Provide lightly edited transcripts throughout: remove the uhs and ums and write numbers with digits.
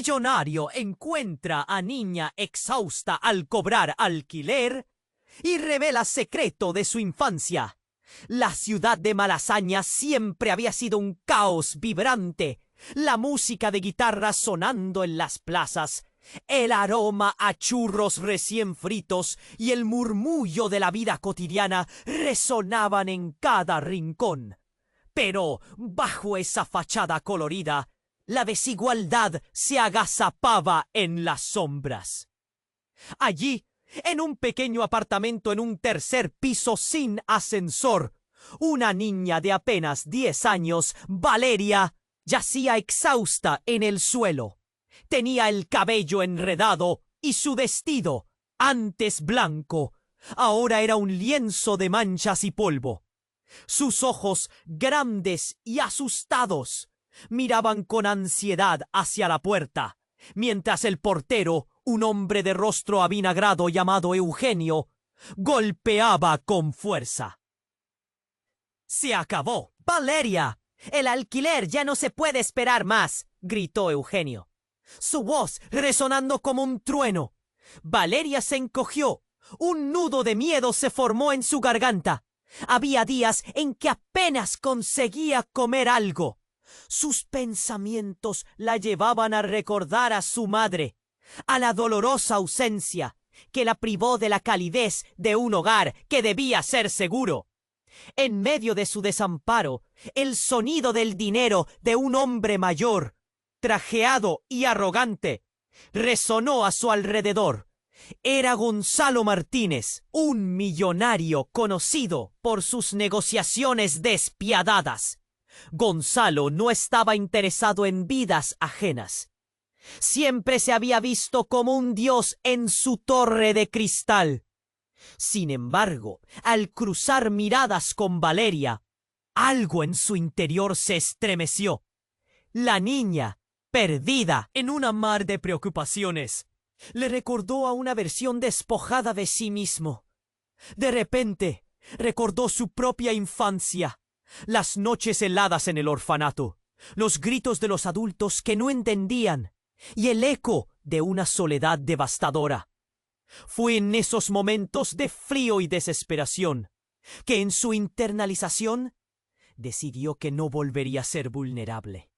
millonario encuentra a niña exhausta al cobrar alquiler y revela secreto de su infancia. La ciudad de Malasaña siempre había sido un caos vibrante. La música de guitarra sonando en las plazas, el aroma a churros recién fritos y el murmullo de la vida cotidiana resonaban en cada rincón. Pero bajo esa fachada colorida, la desigualdad se agazapaba en las sombras. Allí, en un pequeño apartamento en un tercer piso sin ascensor, una niña de apenas 10 años, Valeria, yacía exhausta en el suelo. Tenía el cabello enredado y su vestido, antes blanco, ahora era un lienzo de manchas y polvo. Sus ojos, grandes y asustados, miraban con ansiedad hacia la puerta, mientras el portero, un hombre de rostro avinagrado llamado Eugenio, golpeaba con fuerza. ¡Se acabó! ¡Valeria! ¡El alquiler ya no se puede esperar más!, gritó Eugenio, su voz resonando como un trueno. Valeria se encogió. Un nudo de miedo se formó en su garganta. Había días en que apenas conseguía comer algo. Sus pensamientos la llevaban a recordar a su madre, a la dolorosa ausencia que la privó de la calidez de un hogar que debía ser seguro. En medio de su desamparo, el sonido del dinero de un hombre mayor, trajeado y arrogante, resonó a su alrededor. Era Gonzalo Martínez, un millonario conocido por sus negociaciones despiadadas. Gonzalo no estaba interesado en vidas ajenas. Siempre se había visto como un dios en su torre de cristal. Sin embargo, al cruzar miradas con Valeria, algo en su interior se estremeció. La niña, perdida en una mar de preocupaciones, le recordó a una versión despojada de sí mismo. De repente, recordó su propia infancia, las noches heladas en el orfanato, los gritos de los adultos que no entendían y el eco de una soledad devastadora. Fue en esos momentos de frío y desesperación que en su internalización decidió que no volvería a ser vulnerable.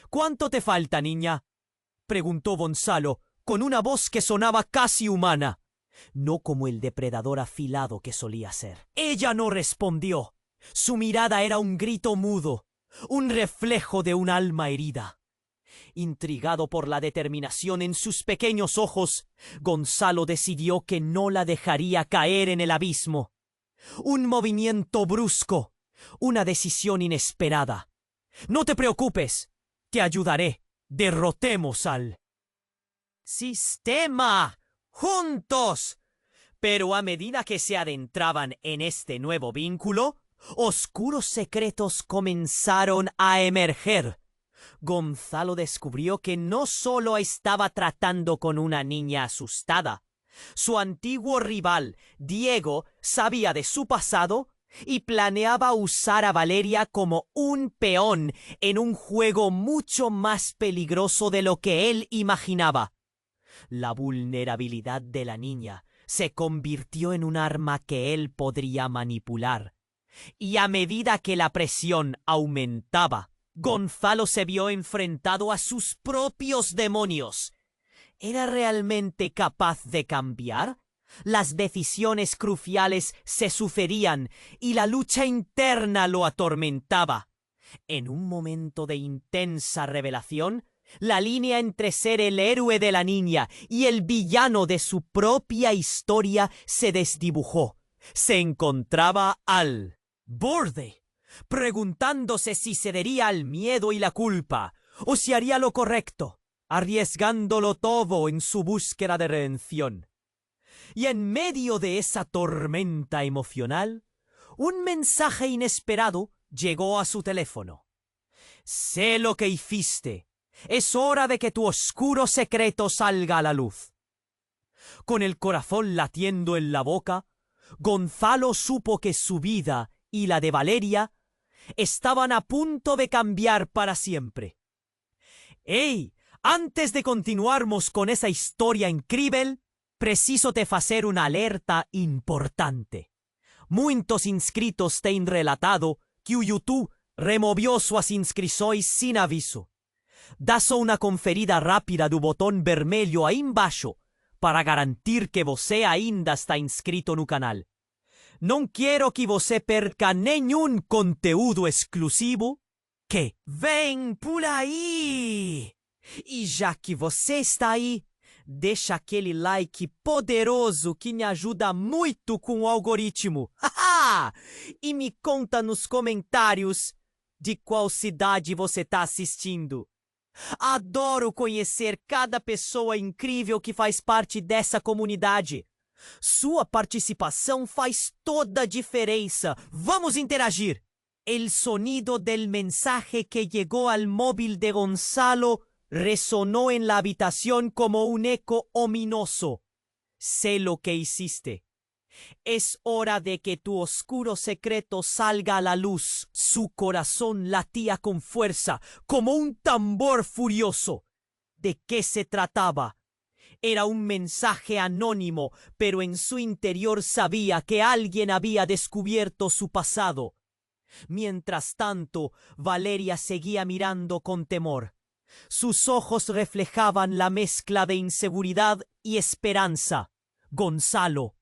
—¿Cuánto te falta, niña? —preguntó Gonzalo con una voz que sonaba casi humana, no como el depredador afilado que solía ser. Ella no respondió. Su mirada era un grito mudo, un reflejo de un alma herida. Intrigado por la determinación en sus pequeños ojos, Gonzalo decidió que no la dejaría caer en el abismo. Un movimiento brusco, una decisión inesperada. —No te preocupes, te ayudaré. Derrotemos al sistema juntos. Pero a medida que se adentraban en este nuevo vínculo, oscuros secretos comenzaron a emerger. Gonzalo descubrió que no solo estaba tratando con una niña asustada. Su antiguo rival, Diego, sabía de su pasado y planeaba usar a Valeria como un peón en un juego mucho más peligroso de lo que él imaginaba. La vulnerabilidad de la niña se convirtió en un arma que él podría manipular. Y a medida que la presión aumentaba, Gonzalo se vio enfrentado a sus propios demonios. ¿Era realmente capaz de cambiar? Las decisiones cruciales se sucedían y la lucha interna lo atormentaba. En un momento de intensa revelación, la línea entre ser el héroe de la niña y el villano de su propia historia se desdibujó. Se encontraba al borde, preguntándose si cedería al miedo y la culpa, o si haría lo correcto, arriesgándolo todo en su búsqueda de redención. Y en medio de esa tormenta emocional, un mensaje inesperado llegó a su teléfono. Sé lo que hiciste. Es hora de que tu oscuro secreto salga a la luz. Con el corazón latiendo en la boca, Gonzalo supo que su vida y la de Valeria estaban a punto de cambiar para siempre. ¡Ey! Antes de continuarmos con esa historia increíble, preciso te hacer una alerta importante. Muitos inscritos têm relatado que o YouTube removió suas inscrições sin aviso. Dá só uma conferida rápida do botão vermelho aí embaixo para garantir que você ainda está inscrito no canal. Não quero que você perca nenhum conteúdo exclusivo que vem por aí. E já que você está aí, deixa aquele like poderoso que me ajuda muito com o algoritmo. E me conta nos comentários de qual cidade você está assistindo. Adoro conhecer cada pessoa incrível que faz parte dessa comunidade. Sua participação faz toda a diferença. Vamos interagir. El sonido del mensaje que llegó al móvil de Gonzalo resonó en la habitación como un eco ominoso. Sé lo que hiciste. Es hora de que tu oscuro secreto salga a la luz. Su corazón latía con fuerza, como un tambor furioso. ¿De qué se trataba? Era un mensaje anónimo, pero en su interior sabía que alguien había descubierto su pasado. Mientras tanto, Valeria seguía mirando con temor. Sus ojos reflejaban la mezcla de inseguridad y esperanza. Gonzalo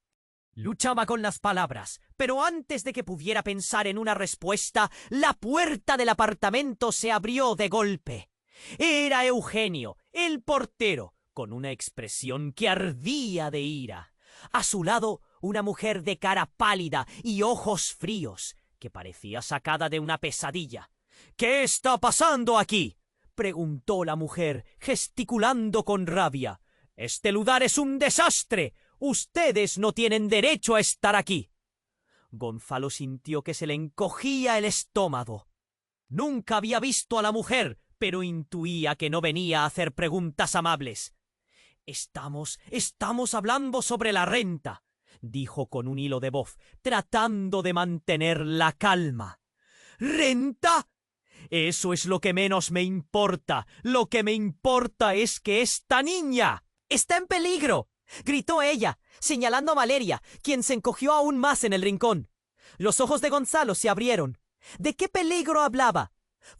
luchaba con las palabras, pero antes de que pudiera pensar en una respuesta, la puerta del apartamento se abrió de golpe. Era Eugenio, el portero, con una expresión que ardía de ira. A su lado, una mujer de cara pálida y ojos fríos, que parecía sacada de una pesadilla. ¿Qué está pasando aquí?, preguntó la mujer, gesticulando con rabia. «Este lugar es un desastre. Ustedes no tienen derecho a estar aquí». Gonzalo sintió que se le encogía el estómago. Nunca había visto a la mujer, pero intuía que no venía a hacer preguntas amables. Estamos hablando sobre la renta», dijo con un hilo de voz, tratando de mantener la calma. «¿Renta? Eso es lo que menos me importa. Lo que me importa es que esta niña está en peligro», gritó ella, señalando a Valeria, quien se encogió aún más en el rincón. Los ojos de Gonzalo se abrieron. ¿De qué peligro hablaba?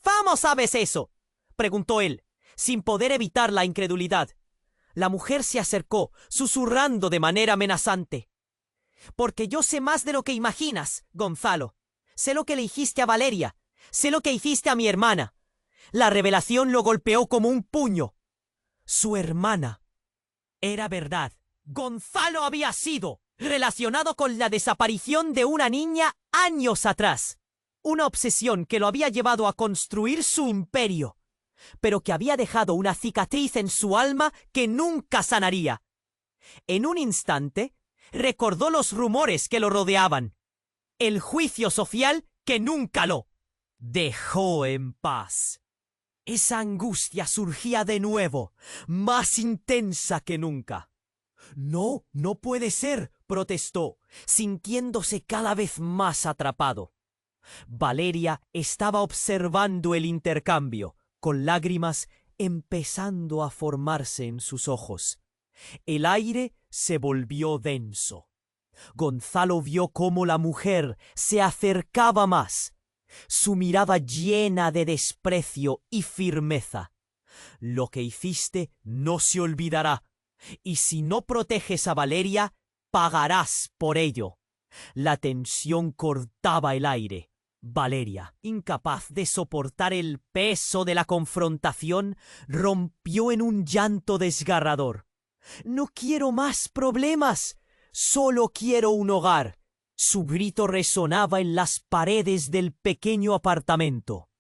«¿Cómo sabes eso?», preguntó él, sin poder evitar la incredulidad. La mujer se acercó, susurrando de manera amenazante. «Porque yo sé más de lo que imaginas, Gonzalo. Sé lo que le dijiste a Valeria. Sé lo que hiciste a mi hermana». La revelación lo golpeó como un puño. Su hermana. Era verdad. Gonzalo había sido relacionado con la desaparición de una niña años atrás. Una obsesión que lo había llevado a construir su imperio, pero que había dejado una cicatriz en su alma que nunca sanaría. En un instante, recordó los rumores que lo rodeaban. El juicio social que nunca lo dejó en paz. Esa angustia surgía de nuevo, más intensa que nunca. «No, no puede ser», protestó, sintiéndose cada vez más atrapado. Valeria estaba observando el intercambio, con lágrimas empezando a formarse en sus ojos. El aire se volvió denso. Gonzalo vio cómo la mujer se acercaba más, su mirada llena de desprecio y firmeza. «Lo que hiciste no se olvidará, y si no proteges a Valeria, pagarás por ello». La tensión cortaba el aire. Valeria, incapaz de soportar el peso de la confrontación, rompió en un llanto desgarrador. «No quiero más problemas, solo quiero un hogar». Su grito resonaba en las paredes del pequeño apartamento.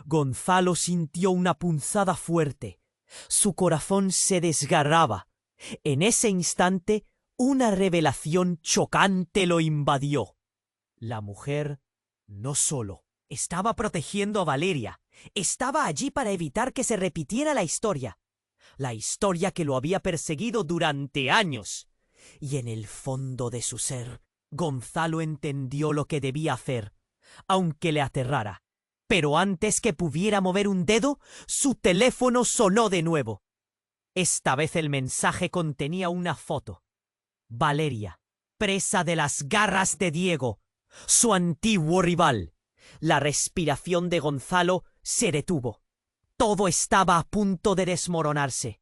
Gonzalo sintió una punzada fuerte. Su corazón se desgarraba. En ese instante, una revelación chocante lo invadió. La mujer no solo estaba protegiendo a Valeria, estaba allí para evitar que se repitiera la historia que lo había perseguido durante años. Y en el fondo de su ser, Gonzalo entendió lo que debía hacer, aunque le aterrara. Pero antes que pudiera mover un dedo, su teléfono sonó de nuevo. Esta vez el mensaje contenía una foto. Valeria, presa de las garras de Diego, su antiguo rival. La respiración de Gonzalo se detuvo. Todo estaba a punto de desmoronarse.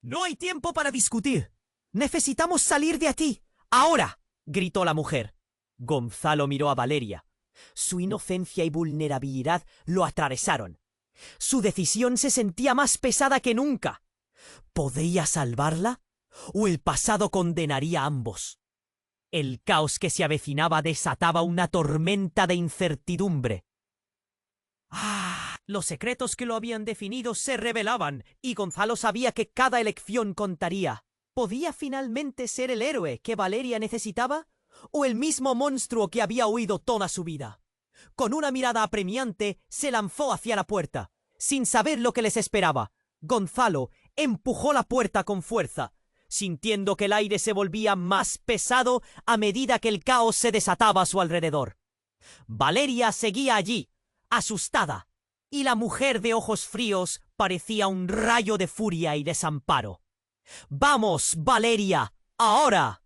No hay tiempo para discutir. Necesitamos salir de aquí. ¡Ahora!, gritó la mujer. Gonzalo miró a Valeria. Su inocencia y vulnerabilidad lo atravesaron. Su decisión se sentía más pesada que nunca. ¿Podría salvarla? ¿O el pasado condenaría a ambos? El caos que se avecinaba desataba una tormenta de incertidumbre. Los secretos que lo habían definido se revelaban, y Gonzalo sabía que cada elección contaría. ¿Podía finalmente ser el héroe que Valeria necesitaba? ¿O el mismo monstruo que había huido toda su vida? Con una mirada apremiante, se lanzó hacia la puerta. Sin saber lo que les esperaba, Gonzalo empujó la puerta con fuerza, sintiendo que el aire se volvía más pesado a medida que el caos se desataba a su alrededor. Valeria seguía allí, asustada, y la mujer de ojos fríos parecía un rayo de furia y desamparo. «¡Vamos, Valeria! ¡Ahora!»,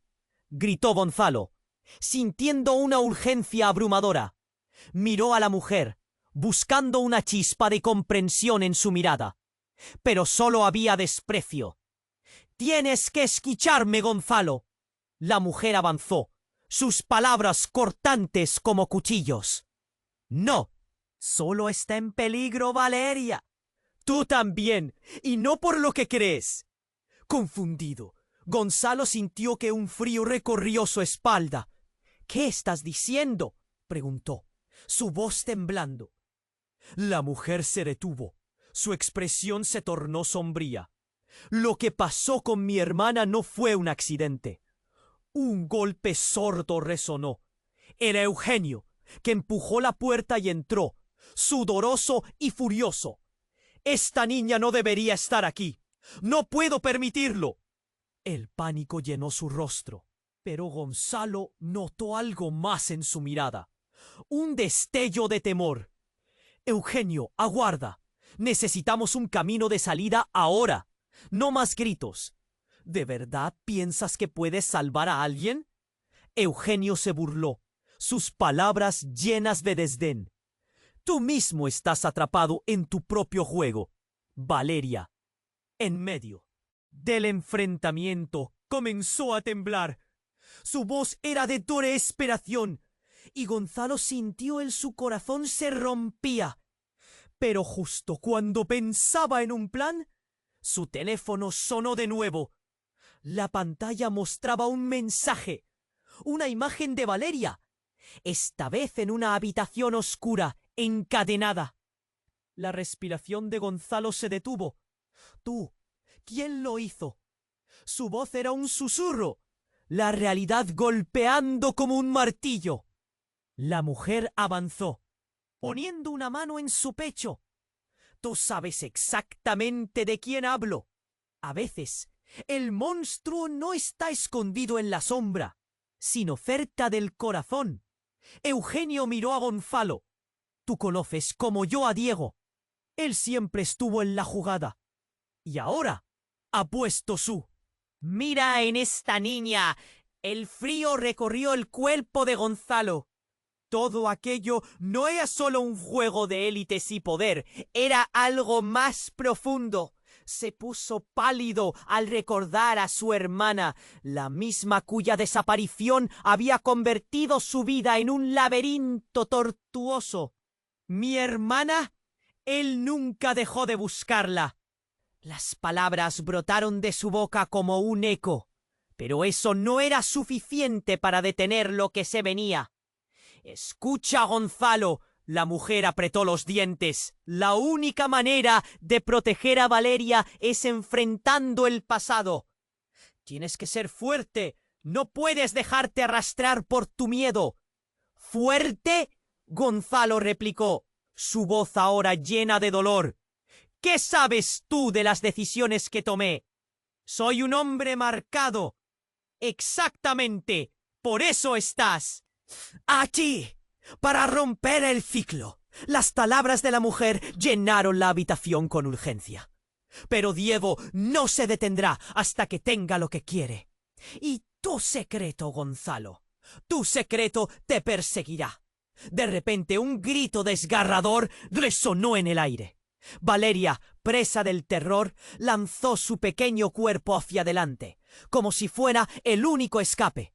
gritó Gonzalo, sintiendo una urgencia abrumadora. Miró a la mujer, buscando una chispa de comprensión en su mirada. Pero solo había desprecio. «¡Tienes que escucharme, Gonzalo!». La mujer avanzó, sus palabras cortantes como cuchillos. «No, solo está en peligro Valeria. Tú también, y no por lo que crees». Confundido, Gonzalo sintió que un frío recorrió su espalda. «¿Qué estás diciendo?», preguntó, su voz temblando. La mujer se detuvo. Su expresión se tornó sombría. «Lo que pasó con mi hermana no fue un accidente». Un golpe sordo resonó. Era Eugenio, que empujó la puerta y entró, sudoroso y furioso. «Esta niña no debería estar aquí. ¡No puedo permitirlo!». El pánico llenó su rostro, pero Gonzalo notó algo más en su mirada. Un destello de temor. «Eugenio, aguarda. Necesitamos un camino de salida ahora. No más gritos. ¿De verdad piensas que puedes salvar a alguien?». Eugenio se burló, sus palabras llenas de desdén. «Tú mismo estás atrapado en tu propio juego, Valeria». En medio del enfrentamiento comenzó a temblar. Su voz era de desesperación, y Gonzalo sintió su corazón se rompía. Pero justo cuando pensaba en un plan, su teléfono sonó de nuevo. La pantalla mostraba un mensaje, una imagen de Valeria, esta vez en una habitación oscura, encadenada. La respiración de Gonzalo se detuvo. «¿Tú? ¿Quién lo hizo?». Su voz era un susurro, la realidad golpeando como un martillo. La mujer avanzó, poniendo una mano en su pecho. «Tú sabes exactamente de quién hablo. A veces, el monstruo no está escondido en la sombra, sino cerca del corazón». Eugenio miró a Gonzalo. «Tú conoces como yo a Diego. Él siempre estuvo en la jugada. Y ahora ha puesto su». «Mira en esta niña». El frío recorrió el cuerpo de Gonzalo. Todo aquello no era solo un juego de élites y poder, era algo más profundo. Se puso pálido al recordar a su hermana, la misma cuya desaparición había convertido su vida en un laberinto tortuoso. «¿Mi hermana?». Él nunca dejó de buscarla. Las palabras brotaron de su boca como un eco, pero eso no era suficiente para detener lo que se venía. «Escucha, Gonzalo». La mujer apretó los dientes. «La única manera de proteger a Valeria es enfrentando el pasado. Tienes que ser fuerte. No puedes dejarte arrastrar por tu miedo». «¿Fuerte?», Gonzalo replicó, su voz ahora llena de dolor. «¿Qué sabes tú de las decisiones que tomé?». «Soy un hombre marcado». «Exactamente. Por eso estás aquí, para romper el ciclo. Las palabras de la mujer llenaron la habitación con urgencia. Pero Diego no se detendrá hasta que tenga lo que quiere. Y tu secreto, Gonzalo, tu secreto te perseguirá. De repente un grito desgarrador resonó en el aire. Valeria, presa del terror, lanzó su pequeño cuerpo hacia adelante, como si fuera el único escape.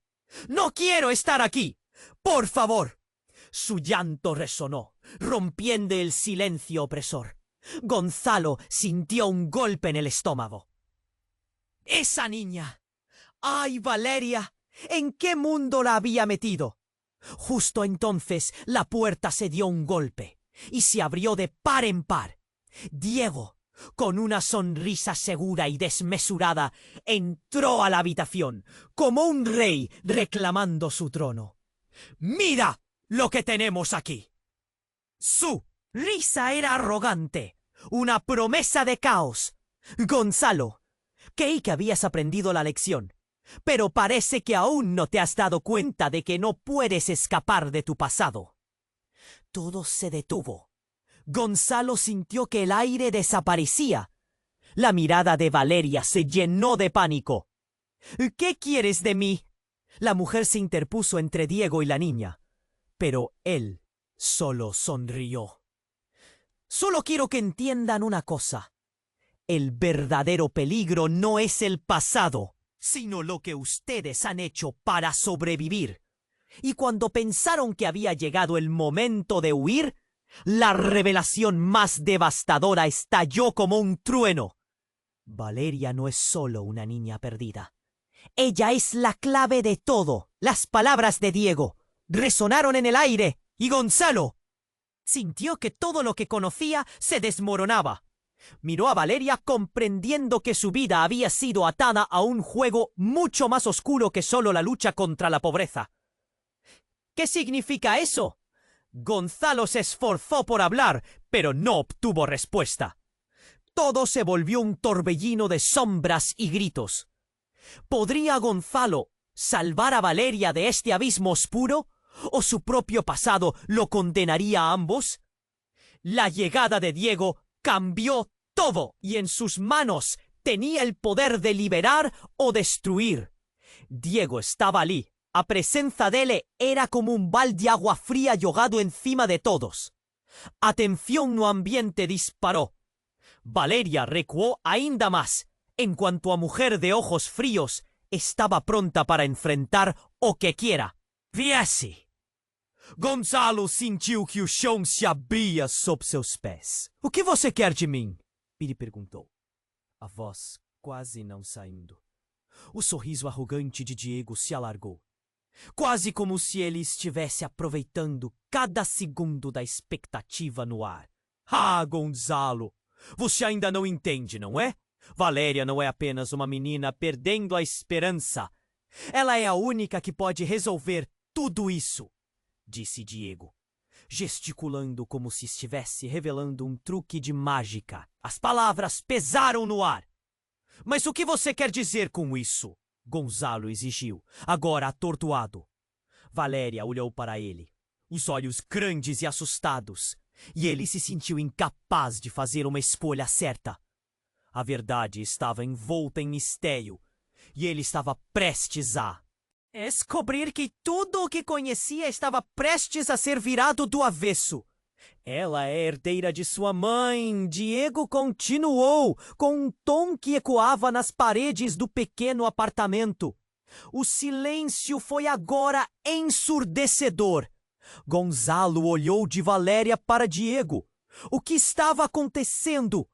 ¡No quiero estar aquí! ¡Por favor! Su llanto resonó, rompiendo el silencio opresor. Gonzalo sintió un golpe en el estómago. ¡Esa niña! ¡Ay, Valeria! ¿En qué mundo la había metido? Justo entonces la puerta se dio un golpe y se abrió de par en par. Diego, con una sonrisa segura y desmesurada, entró a la habitación como un rey reclamando su trono. ¡Mira lo que tenemos aquí! Su risa era arrogante, una promesa de caos. Gonzalo, creí que habías aprendido la lección, pero parece que aún no te has dado cuenta de que no puedes escapar de tu pasado. Todo se detuvo. Gonzalo sintió que el aire desaparecía. La mirada de Valeria se llenó de pánico. ¿Qué quieres de mí? La mujer se interpuso entre Diego y la niña, pero él solo sonrió. Solo quiero que entiendan una cosa. El verdadero peligro no es el pasado, sino lo que ustedes han hecho para sobrevivir. Y cuando pensaron que había llegado el momento de huir, la revelación más devastadora estalló como un trueno. Valeria no es solo una niña perdida. Ella es la clave de todo. Las palabras de Diego resonaron en el aire y Gonzalo sintió que todo lo que conocía se desmoronaba. Miró a Valeria comprendiendo que su vida había sido atada a un juego mucho más oscuro que solo la lucha contra la pobreza. ¿Qué significa eso? Gonzalo se esforzó por hablar, pero no obtuvo respuesta. Todo se volvió un torbellino de sombras y gritos. ¿Podría Gonzalo salvar a Valeria de este abismo oscuro? ¿O su propio pasado lo condenaría a ambos? La llegada de Diego cambió todo y en sus manos tenía el poder de liberar o destruir. Diego estaba allí. A presenza dele era como un balde de agua fría jogado encima de todos. Atención no ambiente disparó. Valeria recuó ainda más, en cuanto a mujer de ojos fríos estaba pronta para enfrentar o que quiera viesse. Gonzalo sentiu que o chão se abria sob seus pés. O que você quer de mim? Piri perguntou, a voz quase não saindo. O sorriso arrogante de Diego se alargou, quase como se ele estivesse aproveitando cada segundo da expectativa no ar. Ah, Gonzalo, você ainda não entende, não é? Valéria não é apenas uma menina perdendo a esperança. Ela é a única que pode resolver tudo isso, disse Diego, gesticulando como se estivesse revelando um truque de mágica. As palavras pesaram no ar. Mas o que você quer dizer com isso? Gonzalo exigiu, agora atordoado. Valéria olhou para ele, os olhos grandes e assustados, e ele se sentiu incapaz de fazer uma escolha certa. A verdade estava envolta em mistério, e ele estava prestes a descobrir que tudo o que conhecia estava prestes a ser virado do avesso. Ela é herdeira de sua mãe, Diego continuou, com um tom que ecoava nas paredes do pequeno apartamento. O silêncio foi agora ensurdecedor. Gonzalo olhou de Valéria para Diego. O que estava acontecendo?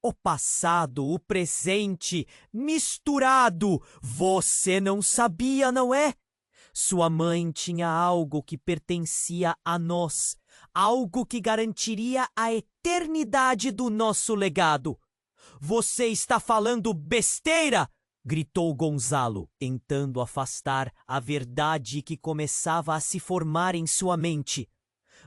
O passado, o presente, misturado. Você não sabia, não é? Sua mãe tinha algo que pertencia a nós. Algo que garantiria a eternidade do nosso legado. Você está falando besteira! Gritou Gonzalo, tentando afastar a verdade que começava a se formar em sua mente.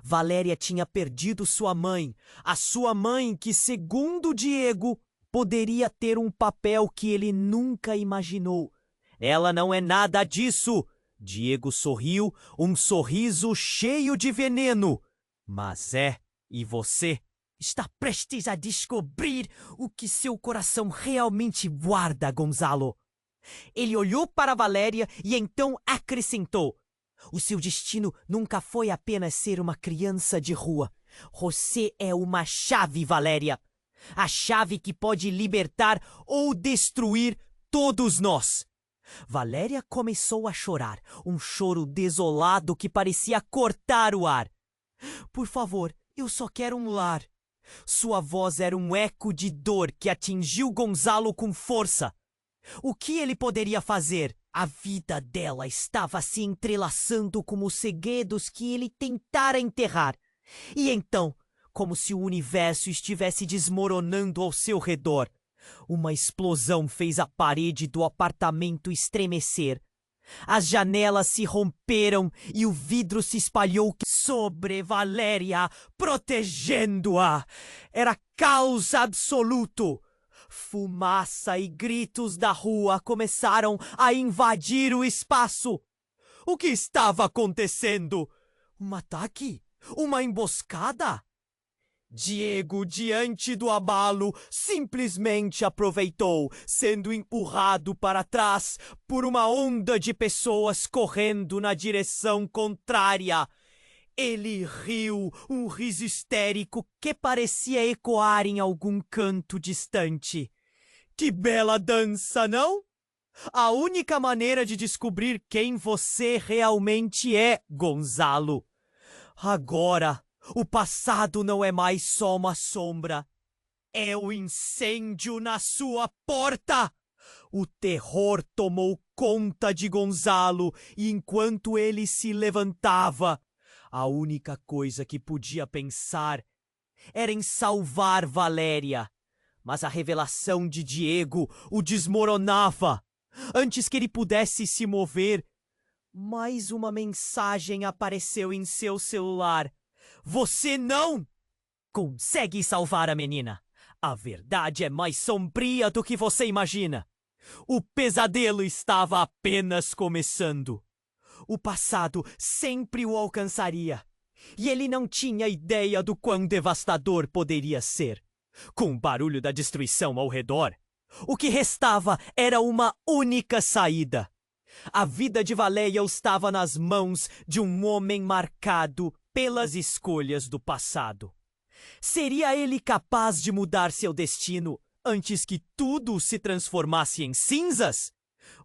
Valéria tinha perdido sua mãe, a sua mãe que, segundo Diego, poderia ter um papel que ele nunca imaginou. Ela não é nada disso! Diego sorriu, um sorriso cheio de veneno. Mas é E você está prestes a descobrir o que seu coração realmente guarda, Gonzalo. Ele olhou para Valéria e então acrescentou: o seu destino nunca foi apenas ser uma criança de rua. Você é uma chave, Valéria. A chave que pode libertar ou destruir todos nós. Valéria começou a chorar, um choro desolado que parecia cortar o ar. Por favor, eu só quero um lar. Sua voz era um eco de dor que atingiu Gonzalo com força. O que ele poderia fazer? A vida dela estava se entrelaçando com os segredos que ele tentara enterrar. E então, como se o universo estivesse desmoronando ao seu redor, uma explosão fez a parede do apartamento estremecer. As janelas se romperam e o vidro se espalhou sobre Valéria, protegendo-a. Era caos absoluto. Fumaça e gritos da rua começaram a invadir o espaço. O que estava acontecendo? Um ataque? Uma emboscada? Diego, diante do abalo, simplesmente aproveitou, sendo empurrado para trás por uma onda de pessoas correndo na direção contrária. Ele riu, um riso histérico que parecia ecoar em algum canto distante. Que bela dança, não? A única maneira de descobrir quem você realmente é, Gonzalo. Agora, o passado não é mais só uma sombra. É o incêndio na sua porta! O terror tomou conta de Gonzalo e enquanto ele se levantava, a única coisa que podia pensar era em salvar Valéria. Mas a revelação de Diego o desmoronava. Antes que ele pudesse se mover, mais uma mensagem apareceu em seu celular. Você não consegue salvar a menina. A verdade é mais sombria do que você imagina. O pesadelo estava apenas começando. O passado sempre o alcançaria. E ele não tinha ideia do quão devastador poderia ser. Com o barulho da destruição ao redor, o que restava era uma única saída. A vida de Valéria estava nas mãos de um homem marcado pelas escolhas do passado. Seria ele capaz de mudar seu destino antes que tudo se transformasse em cinzas?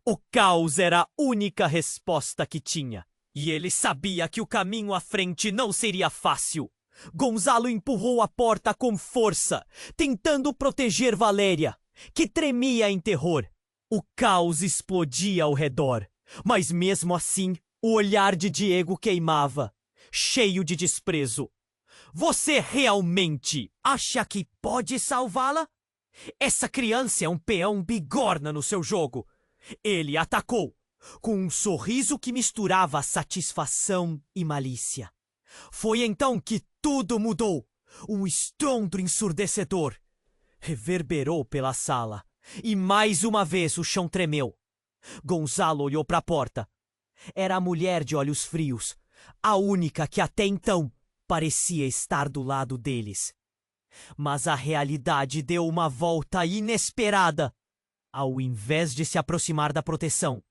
O caos era a única resposta que tinha. E ele sabia que o caminho à frente não seria fácil. Gonzalo empurrou a porta com força, tentando proteger Valéria, que tremia em terror. O caos explodia ao redor, mas mesmo assim, o olhar de Diego queimava, cheio de desprezo. Você realmente acha que pode salvá-la? Essa criança é um peão bigorna no seu jogo. Ele atacou, com um sorriso que misturava satisfação e malícia. Foi então que tudo mudou. Um estrondo ensurdecedor reverberou pela sala, e mais uma vez o chão tremeu. Gonzalo olhou para a porta. Era a mulher de olhos frios, a única que até então parecia estar do lado deles. Mas a realidade deu uma volta inesperada. Ao invés de se aproximar da proteção,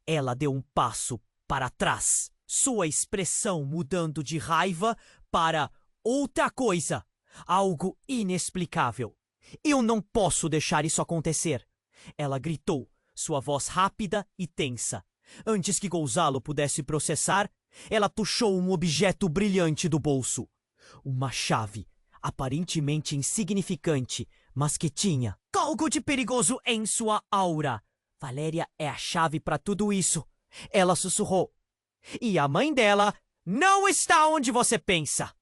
ela deu um passo para trás, sua expressão mudando de raiva para outra coisa, algo inexplicável. Eu não posso deixar isso acontecer, ela gritou, sua voz rápida e tensa. Antes que Gonzalo pudesse processar, ela puxou um objeto brilhante do bolso. Uma chave, aparentemente insignificante, mas que tinha algo de perigoso em sua aura. Valéria é a chave para tudo isso, ela sussurrou. E a mãe dela não está onde você pensa.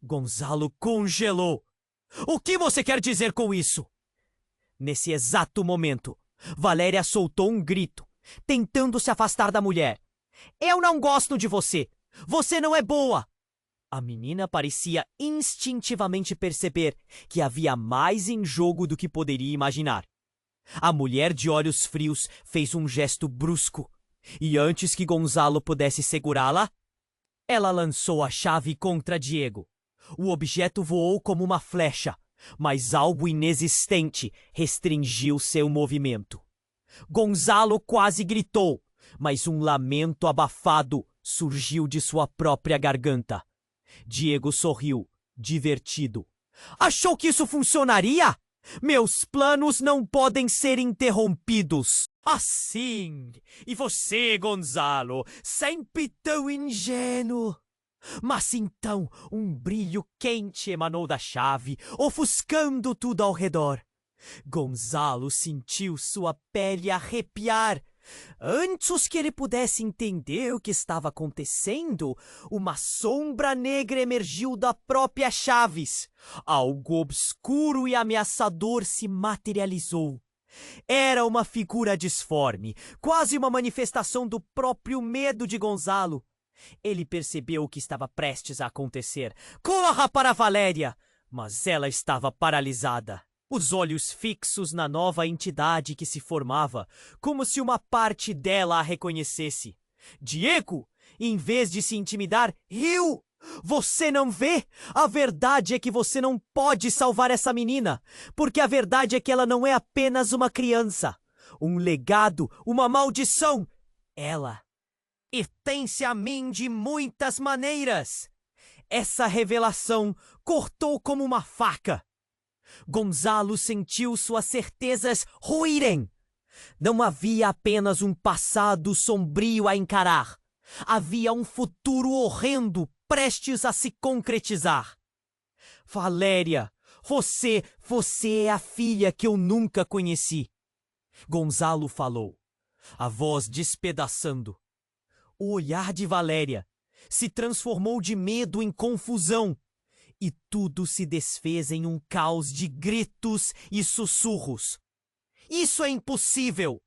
Gonzalo congelou. O que você quer dizer com isso? Nesse exato momento, Valéria soltou um grito, tentando se afastar da mulher. Eu não gosto de você. Você não é boa. A menina parecia instintivamente perceber que havia mais em jogo do que poderia imaginar. A mulher de olhos frios fez um gesto brusco, e antes que Gonzalo pudesse segurá-la, ela lançou a chave contra Diego. O objeto voou como uma flecha, mas algo inexistente restringiu seu movimento. Gonzalo quase gritou, mas um lamento abafado surgiu de sua própria garganta. Diego sorriu, divertido. Achou que isso funcionaria? Meus planos não podem ser interrompidos. Assim! E você, Gonzalo, sempre tão ingênuo. Mas então um brilho quente emanou da chave, ofuscando tudo ao redor. Gonzalo sentiu sua pele arrepiar. Antes que ele pudesse entender o que estava acontecendo, uma sombra negra emergiu da própria Chaves. Algo obscuro e ameaçador se materializou. Era uma figura disforme, quase uma manifestação do próprio medo de Gonzalo. Ele percebeu o que estava prestes a acontecer. Corra para Valéria! Mas ela estava paralisada. Os olhos fixos na nova entidade que se formava, como se uma parte dela a reconhecesse. Diego, em vez de se intimidar, riu. Você não vê? A verdade é que você não pode salvar essa menina, porque a verdade é que ela não é apenas uma criança, um legado, uma maldição. Ela pertence a mim de muitas maneiras. Essa revelação cortou como uma faca. Gonzalo sentiu suas certezas ruírem. Não havia apenas um passado sombrio a encarar. Havia um futuro horrendo prestes a se concretizar. Valéria, você é a filha que eu nunca conheci. Gonzalo falou, a voz despedaçando. O olhar de Valéria se transformou de medo em confusão. E tudo se desfez em um caos de gritos e sussurros. Isso é impossível!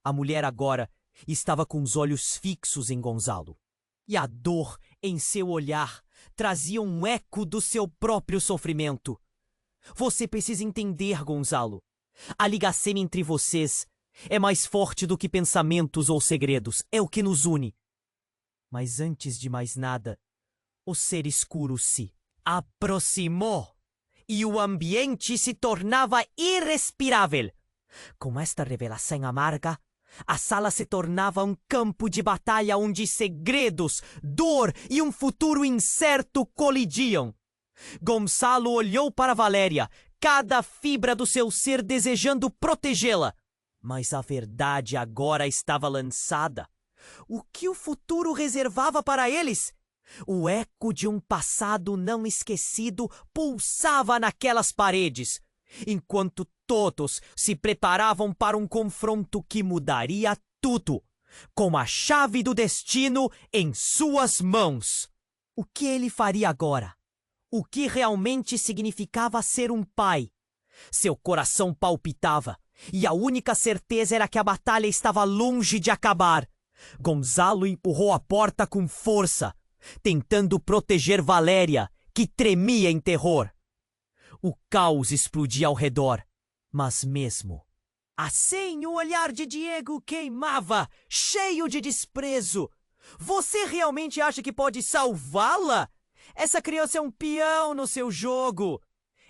A mulher agora estava com os olhos fixos em Gonzalo. E a dor em seu olhar trazia um eco do seu próprio sofrimento. Você precisa entender, Gonzalo. A ligação entre vocês é mais forte do que pensamentos ou segredos. É o que nos une. Mas antes de mais nada, o ser escuro se aproximou e o ambiente se tornava irrespirável. Com esta revelação amarga, a sala se tornava um campo de batalha onde segredos, dor e um futuro incerto colidiam. Gonzalo olhou para Valéria, cada fibra do seu ser desejando protegê-la. Mas a verdade agora estava lançada. O que o futuro reservava para eles? O eco de um passado não esquecido pulsava naquelas paredes, enquanto todos se preparavam para um confronto que mudaria tudo, com a chave do destino em suas mãos. O que ele faria agora? O que realmente significava ser um pai? Seu coração palpitava, e a única certeza era que a batalha estava longe de acabar. Gonzalo empurrou a porta com força, tentando proteger Valéria, que tremia em terror. O caos explodia ao redor, mas mesmo assim o olhar de Diego queimava, cheio de desprezo. Você realmente acha que pode salvá-la? Essa criança é um peão no seu jogo.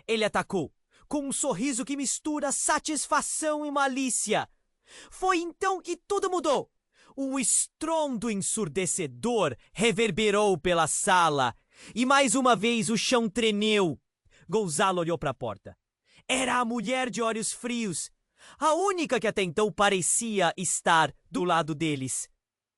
Ele atacou, com um sorriso que mistura satisfação e malícia. Foi então que tudo mudou. O estrondo ensurdecedor reverberou pela sala, e mais uma vez o chão tremeu. Gonzalo olhou para a porta. Era a mulher de olhos frios, a única que até então parecia estar do lado deles.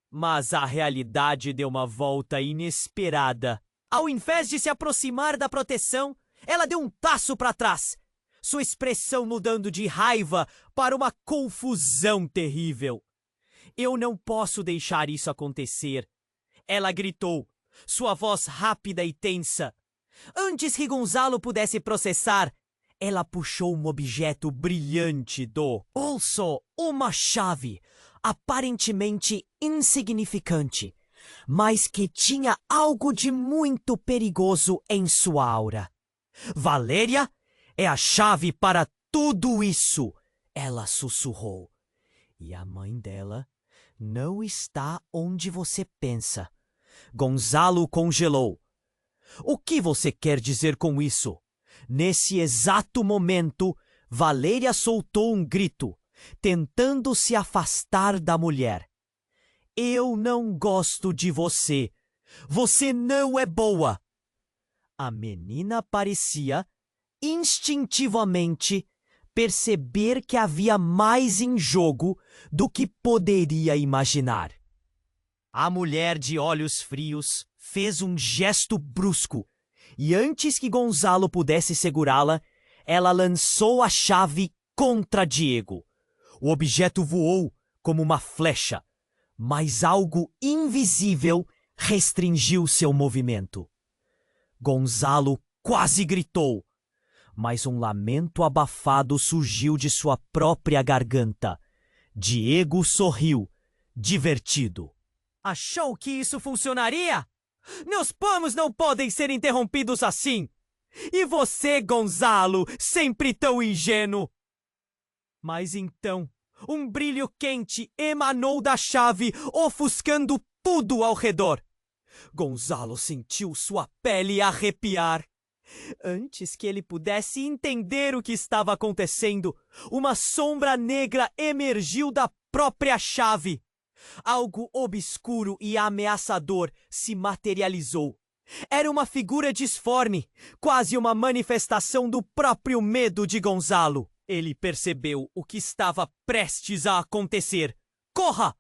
Mas a realidade deu uma volta inesperada. Ao invés de se aproximar da proteção, ela deu um passo para trás, sua expressão mudando de raiva para uma confusão terrível. Eu não posso deixar isso acontecer, ela gritou, sua voz rápida e tensa. Antes que Gonzalo pudesse processar, ela puxou um objeto brilhante do bolso, uma chave, aparentemente insignificante, mas que tinha algo de muito perigoso em sua aura. Valéria é a chave para tudo isso, ela sussurrou. E a mãe dela não está onde você pensa. Gonzalo congelou. O que você quer dizer com isso? Nesse exato momento, Valéria soltou um grito, tentando se afastar da mulher. Eu não gosto de você. Você não é boa. A menina parecia, instintivamente, perceber que havia mais em jogo do que poderia imaginar. A mulher de olhos frios fez um gesto brusco e antes que Gonzalo pudesse segurá-la, ela lançou a chave contra Diego. O objeto voou como uma flecha, mas algo invisível restringiu seu movimento. Gonzalo quase gritou, mas um lamento abafado surgiu de sua própria garganta. Diego sorriu, divertido. Achou que isso funcionaria? Meus planos não podem ser interrompidos assim! E você, Gonzalo, sempre tão ingênuo! Mas então, um brilho quente emanou da chave, ofuscando tudo ao redor. Gonzalo sentiu sua pele arrepiar. Antes que ele pudesse entender o que estava acontecendo, uma sombra negra emergiu da própria chave. Algo obscuro e ameaçador se materializou. Era uma figura disforme, quase uma manifestação do próprio medo de Gonzalo. Ele percebeu o que estava prestes a acontecer. Corra!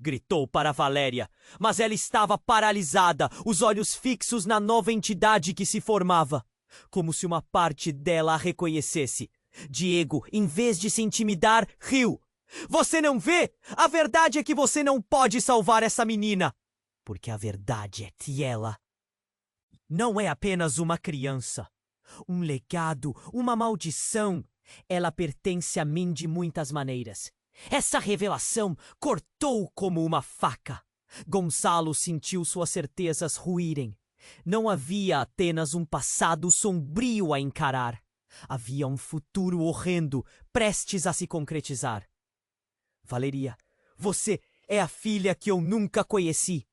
Gritou para Valéria, mas ela estava paralisada, os olhos fixos na nova entidade que se formava. Como se uma parte dela a reconhecesse. Diego, em vez de se intimidar, riu. Você não vê? A verdade é que você não pode salvar essa menina. Porque a verdade é que ela não é apenas uma criança. Um legado, uma maldição. Ela pertence a mim de muitas maneiras. Essa revelação cortou como uma faca. Gonzalo sentiu suas certezas ruírem. Não havia apenas um passado sombrio a encarar. Havia um futuro horrendo, prestes a se concretizar. Valeria, você é a filha que eu nunca conheci.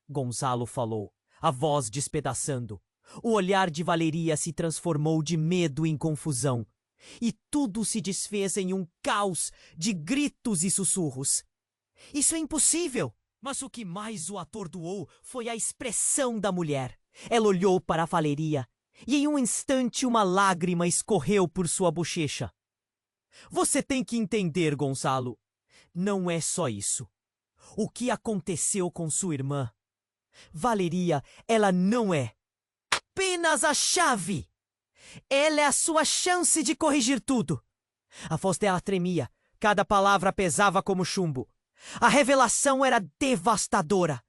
Gonzalo falou, a voz despedaçando. O olhar de Valeria se transformou de medo em confusão. E tudo se desfez em um caos de gritos e sussurros. Isso é impossível! Mas o que mais o atordoou foi a expressão da mulher. Ela olhou para Valeria e em um instante uma lágrima escorreu por sua bochecha. Você tem que entender, Gonzalo. Não é só isso. O que aconteceu com sua irmã? Valeria, ela não é apenas a chave. Ela é a sua chance de corrigir tudo. A voz dela tremia. Cada palavra pesava como chumbo. A revelação era devastadora.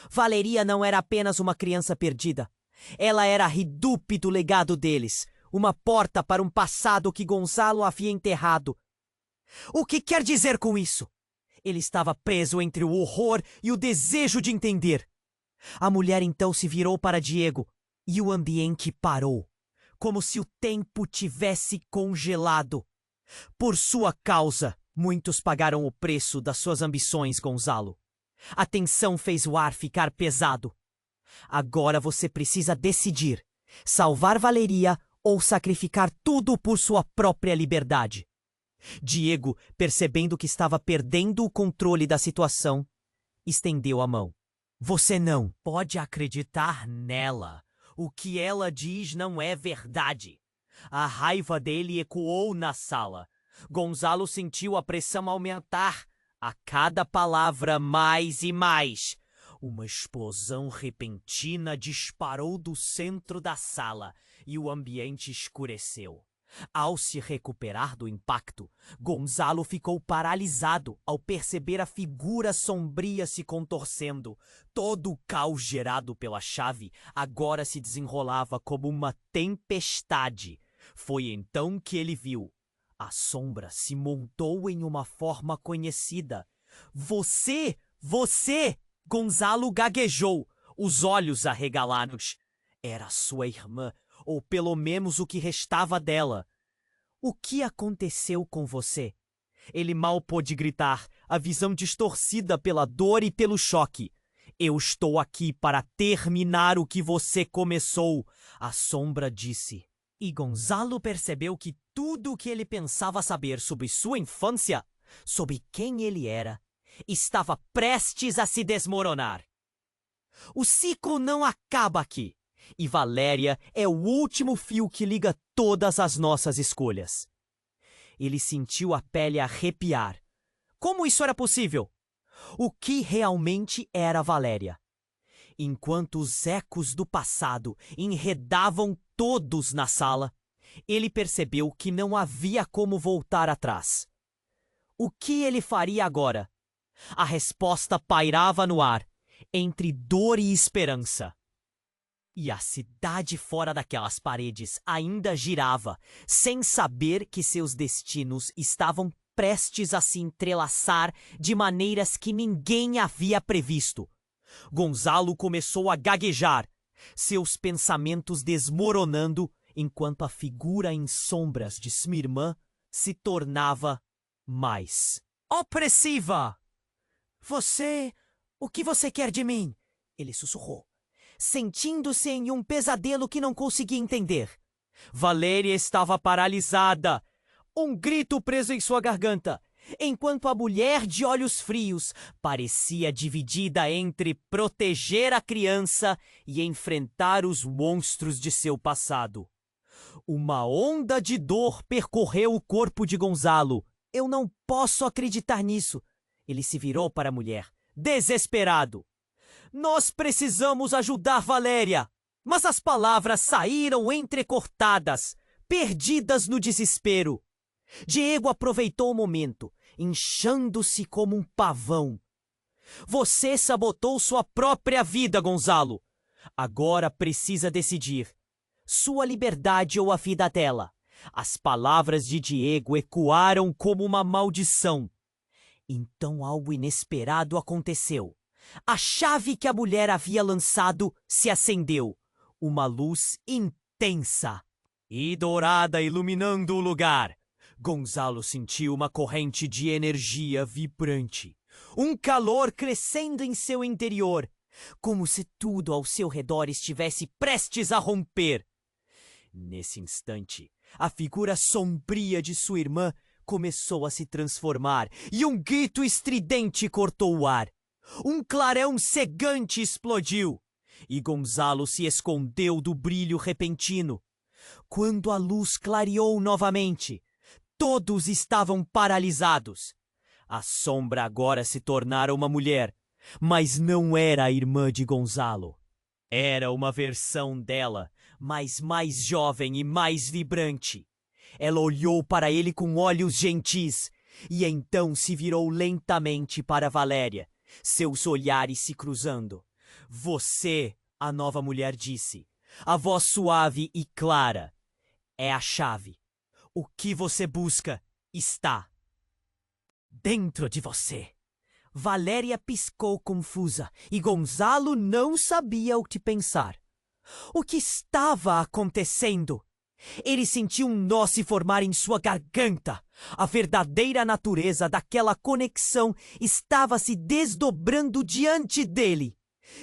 Valeria não era apenas uma criança perdida. Ela era a redupe do legado deles. Uma porta para um passado que Gonzalo havia enterrado. O que quer dizer com isso? Ele estava preso entre o horror e o desejo de entender. A mulher então se virou para Diego e o ambiente parou. Como se o tempo tivesse congelado. Por sua causa, muitos pagaram o preço das suas ambições, Gonzalo. A tensão fez o ar ficar pesado. Agora você precisa decidir: salvar Valeria ou sacrificar tudo por sua própria liberdade. Diego, percebendo que estava perdendo o controle da situação, estendeu a mão. Você não pode acreditar nela. O que ela diz não é verdade. A raiva dele ecoou na sala. Gonzalo sentiu a pressão aumentar. A cada palavra, mais e mais. Uma explosão repentina disparou do centro da sala e o ambiente escureceu. Ao se recuperar do impacto, Gonzalo ficou paralisado ao perceber a figura sombria se contorcendo. Todo o caos gerado pela chave agora se desenrolava como uma tempestade. Foi então que ele viu. A sombra se montou em uma forma conhecida. Você! Você! Gonzalo gaguejou, os olhos arregalados. Era sua irmã, ou pelo menos o que restava dela. O que aconteceu com você? Ele mal pôde gritar, a visão distorcida pela dor e pelo choque. Eu estou aqui para terminar o que você começou, a sombra disse. E Gonzalo percebeu que tudo o que ele pensava saber sobre sua infância, sobre quem ele era, estava prestes a se desmoronar. O ciclo não acaba aqui, e Valéria é o último fio que liga todas as nossas escolhas. Ele sentiu a pele arrepiar. Como isso era possível? O que realmente era Valéria? Enquanto os ecos do passado enredavam todos na sala, ele percebeu que não havia como voltar atrás. O que ele faria agora? A resposta pairava no ar, entre dor e esperança. E a cidade fora daquelas paredes ainda girava, sem saber que seus destinos estavam prestes a se entrelaçar de maneiras que ninguém havia previsto. Gonzalo começou a gaguejar, seus pensamentos desmoronando enquanto a figura em sombras de sua irmã se tornava mais opressiva. O que você quer de mim? Ele sussurrou, sentindo-se em um pesadelo que não conseguia entender. Valéria estava paralisada, um grito preso em sua garganta, enquanto a mulher de olhos frios parecia dividida entre proteger a criança e enfrentar os monstros de seu passado. Uma onda de dor percorreu o corpo de Gonzalo. Eu não posso acreditar nisso. Ele se virou para a mulher, desesperado. Nós precisamos ajudar Valéria. Mas as palavras saíram entrecortadas, perdidas no desespero. Diego aproveitou o momento, inchando-se como um pavão. Você sabotou sua própria vida, Gonzalo. Agora precisa decidir. Sua liberdade ou a vida dela. As palavras de Diego ecoaram como uma maldição. Então algo inesperado aconteceu. A chave que a mulher havia lançado se acendeu. Uma luz intensa e dourada iluminando o lugar. Gonzalo sentiu uma corrente de energia vibrante. Um calor crescendo em seu interior, como se tudo ao seu redor estivesse prestes a romper. Nesse instante, a figura sombria de sua irmã começou a se transformar e um grito estridente cortou o ar. Um clarão cegante explodiu e Gonzalo se escondeu do brilho repentino. Quando a luz clareou novamente, todos estavam paralisados. A sombra agora se tornara uma mulher, mas não era a irmã de Gonzalo. Era uma versão dela, mas mais jovem e mais vibrante. Ela olhou para ele com olhos gentis e então se virou lentamente para Valéria, seus olhares se cruzando. Você, a nova mulher disse, a voz suave e clara, é a chave. O que você busca está dentro de você. Valéria piscou confusa e Gonzalo não sabia o que pensar. O que estava acontecendo? Ele sentiu um nó se formar em sua garganta. A verdadeira natureza daquela conexão estava se desdobrando diante dele.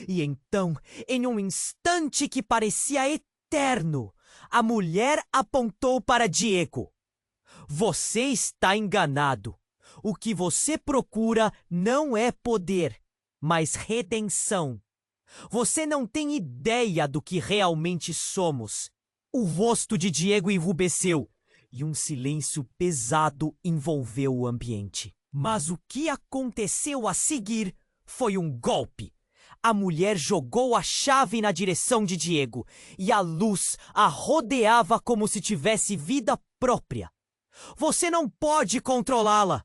E então, em um instante que parecia eterno, a mulher apontou para Diego. Você está enganado. O que você procura não é poder, mas redenção. Você não tem ideia do que realmente somos. O rosto de Diego enrubesceu e um silêncio pesado envolveu o ambiente. Mas o que aconteceu a seguir foi um golpe. A mulher jogou a chave na direção de Diego e a luz a rodeava como se tivesse vida própria. Você não pode controlá-la.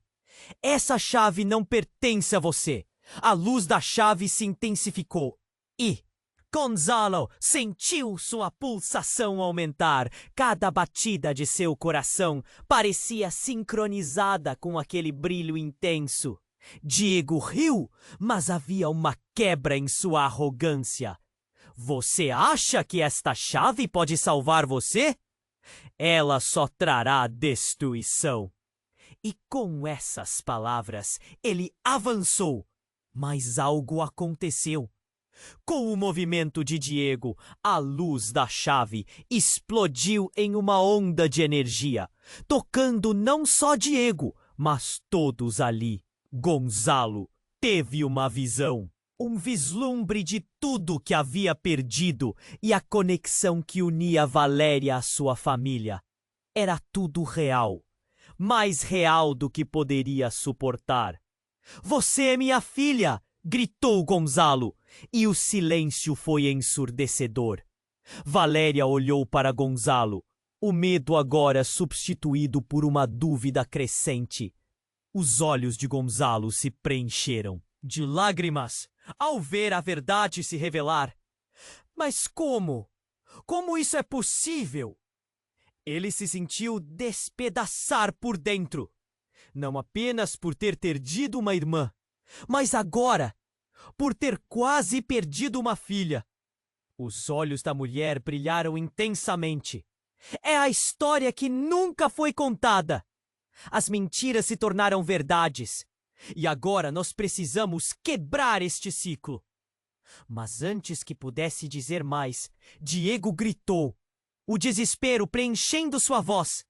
Essa chave não pertence a você. A luz da chave se intensificou e Gonzalo sentiu sua pulsação aumentar. Cada batida de seu coração parecia sincronizada com aquele brilho intenso. Diego riu, mas havia uma quebra em sua arrogância. Você acha que esta chave pode salvar você? Ela só trará destruição. E com essas palavras, ele avançou. Mas algo aconteceu. Com o movimento de Diego, a luz da chave explodiu em uma onda de energia, tocando não só Diego, mas todos ali. Gonzalo teve uma visão, um vislumbre de tudo que havia perdido e a conexão que unia Valéria à sua família. Era tudo real, mais real do que poderia suportar. "Você é minha filha!" gritou Gonzalo, e o silêncio foi ensurdecedor. Valéria olhou para Gonzalo, o medo agora substituído por uma dúvida crescente. Os olhos de Gonzalo se preencheram de lágrimas ao ver a verdade se revelar. Mas como? Como isso é possível? Ele se sentiu despedaçar por dentro. Não apenas por ter perdido uma irmã, mas agora, por ter quase perdido uma filha. Os olhos da mulher brilharam intensamente. É a história que nunca foi contada. As mentiras se tornaram verdades. E agora nós precisamos quebrar este ciclo. Mas antes que pudesse dizer mais, Diego gritou, o desespero preenchendo sua voz.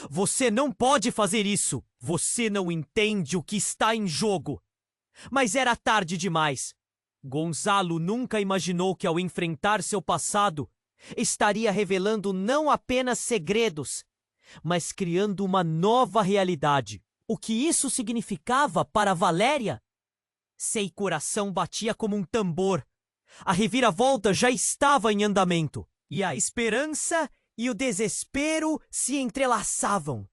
"Você não pode fazer isso! Você não entende o que está em jogo!" Mas era tarde demais. Gonzalo nunca imaginou que ao enfrentar seu passado, estaria revelando não apenas segredos, mas criando uma nova realidade. O que isso significava para Valéria? Seu coração batia como um tambor. A reviravolta já estava em andamento, e a esperança e o desespero se entrelaçavam.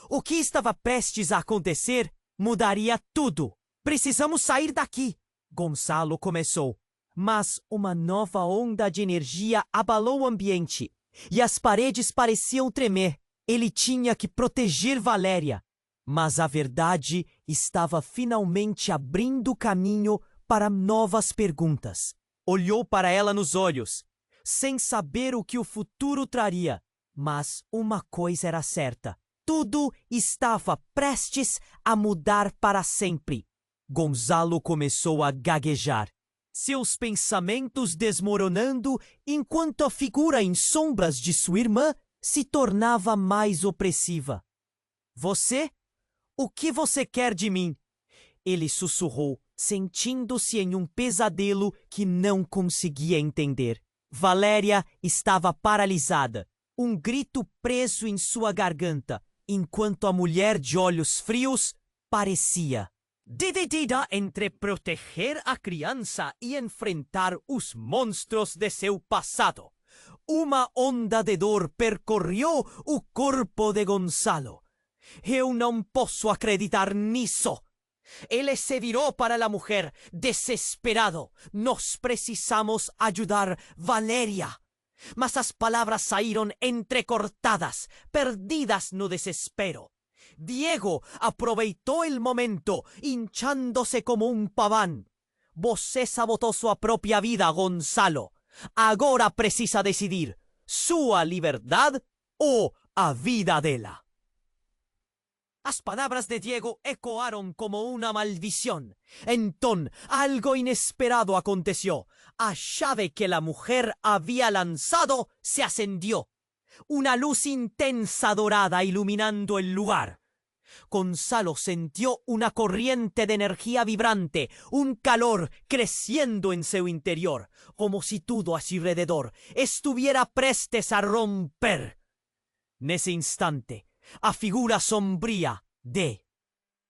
O que estava prestes a acontecer mudaria tudo. "Precisamos sair daqui", Gonzalo começou. Mas uma nova onda de energia abalou o ambiente, e as paredes pareciam tremer. Ele tinha que proteger Valéria. Mas a verdade estava finalmente abrindo caminho para novas perguntas. Olhou para ela nos olhos, sem saber o que o futuro traria. Mas uma coisa era certa: tudo estava prestes a mudar para sempre. Gonzalo começou a gaguejar, seus pensamentos desmoronando enquanto a figura em sombras de sua irmã se tornava mais opressiva. "Você? O que você quer de mim?" Ele sussurrou, sentindo-se em um pesadelo que não conseguia entender. Valéria estava paralisada, um grito preso em sua garganta, enquanto a mulher de olhos frios parecia dividida entre proteger a criança e enfrentar os monstros de seu passado. Uma onda de dor percorreu o corpo de Gonzalo. "Eu não posso acreditar nisso." Ele se virou para a mulher, desesperado. "Nós precisamos ajudar Valéria." Mas as palavras saíram entrecortadas, perdidas no desespero. Diego aproveitou o momento, hinchándose como um paván. "Você sabotou sua própria vida, Gonzalo. Agora precisa decidir: sua liberdade ou a vida dela." As palavras de Diego ecoaron como una maldición. Entonces, algo inesperado aconteció. A llave que la mujer había lanzado se ascendió. Una luz intensa dorada iluminando el lugar. Gonzalo sintió una corriente de energía vibrante, un calor creciendo en su interior, como si todo a su alrededor estuviera prestes a romper. Nesse instante, a figura sombría de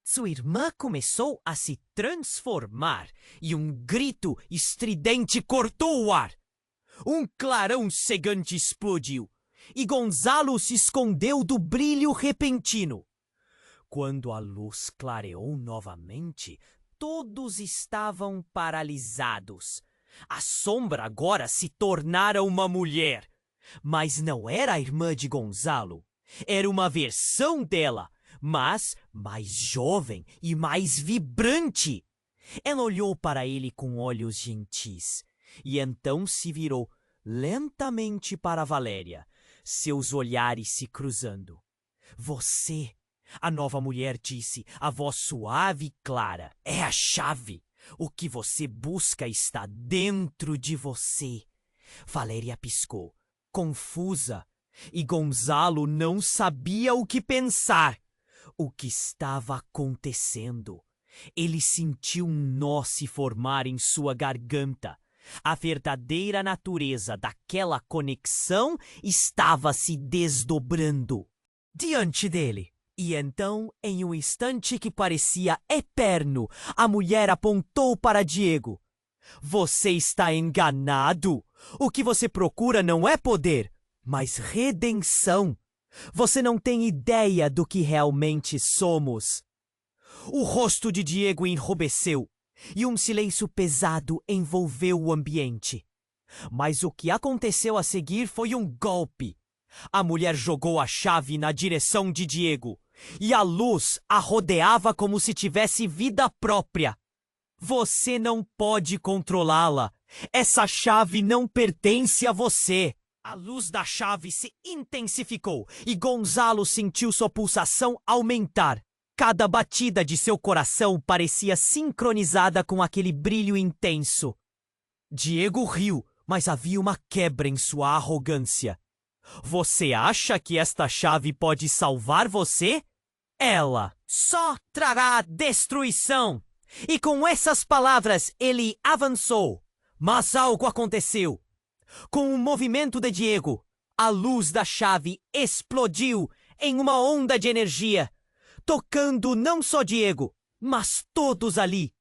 sua irmã começou a se transformar e um grito estridente cortou o ar. Um clarão cegante explodiu e Gonzalo se escondeu do brilho repentino. Quando a luz clareou novamente, todos estavam paralisados. A sombra agora se tornara uma mulher, mas não era a irmã de Gonzalo. Era uma versão dela, mas mais jovem e mais vibrante. Ela olhou para ele com olhos gentis e então se virou lentamente para Valéria, seus olhares se cruzando. "Você", a nova mulher disse, a voz suave e clara, "é a chave. O que você busca está dentro de você. Valéria piscou, confusa, e Gonzalo não sabia o que pensar. O que estava acontecendo? Ele sentiu um nó se formar em sua garganta. A verdadeira natureza daquela conexão estava se desdobrando diante dele. E então, em um instante que parecia eterno, a mulher apontou para Diego. Você está enganado. O que você procura não é poder, mas redenção. Você não tem ideia do que realmente somos. O rosto de Diego enrubesceu e um silêncio pesado envolveu o ambiente. Mas o que aconteceu a seguir foi um golpe. A mulher jogou a chave na direção de Diego e a luz a rodeava como se tivesse vida própria. Você não pode controlá-la. Essa chave não pertence a você. A luz da chave se intensificou e Gonzalo sentiu sua pulsação aumentar. Cada batida de seu coração parecia sincronizada com aquele brilho intenso. Diego riu, mas havia uma quebra em sua arrogância. Você acha que esta chave pode salvar você? Ela só trará destruição. E com essas palavras ele avançou. Mas algo aconteceu. Com o movimento de Diego, a luz da chave explodiu em uma onda de energia, tocando não só Diego, mas todos ali.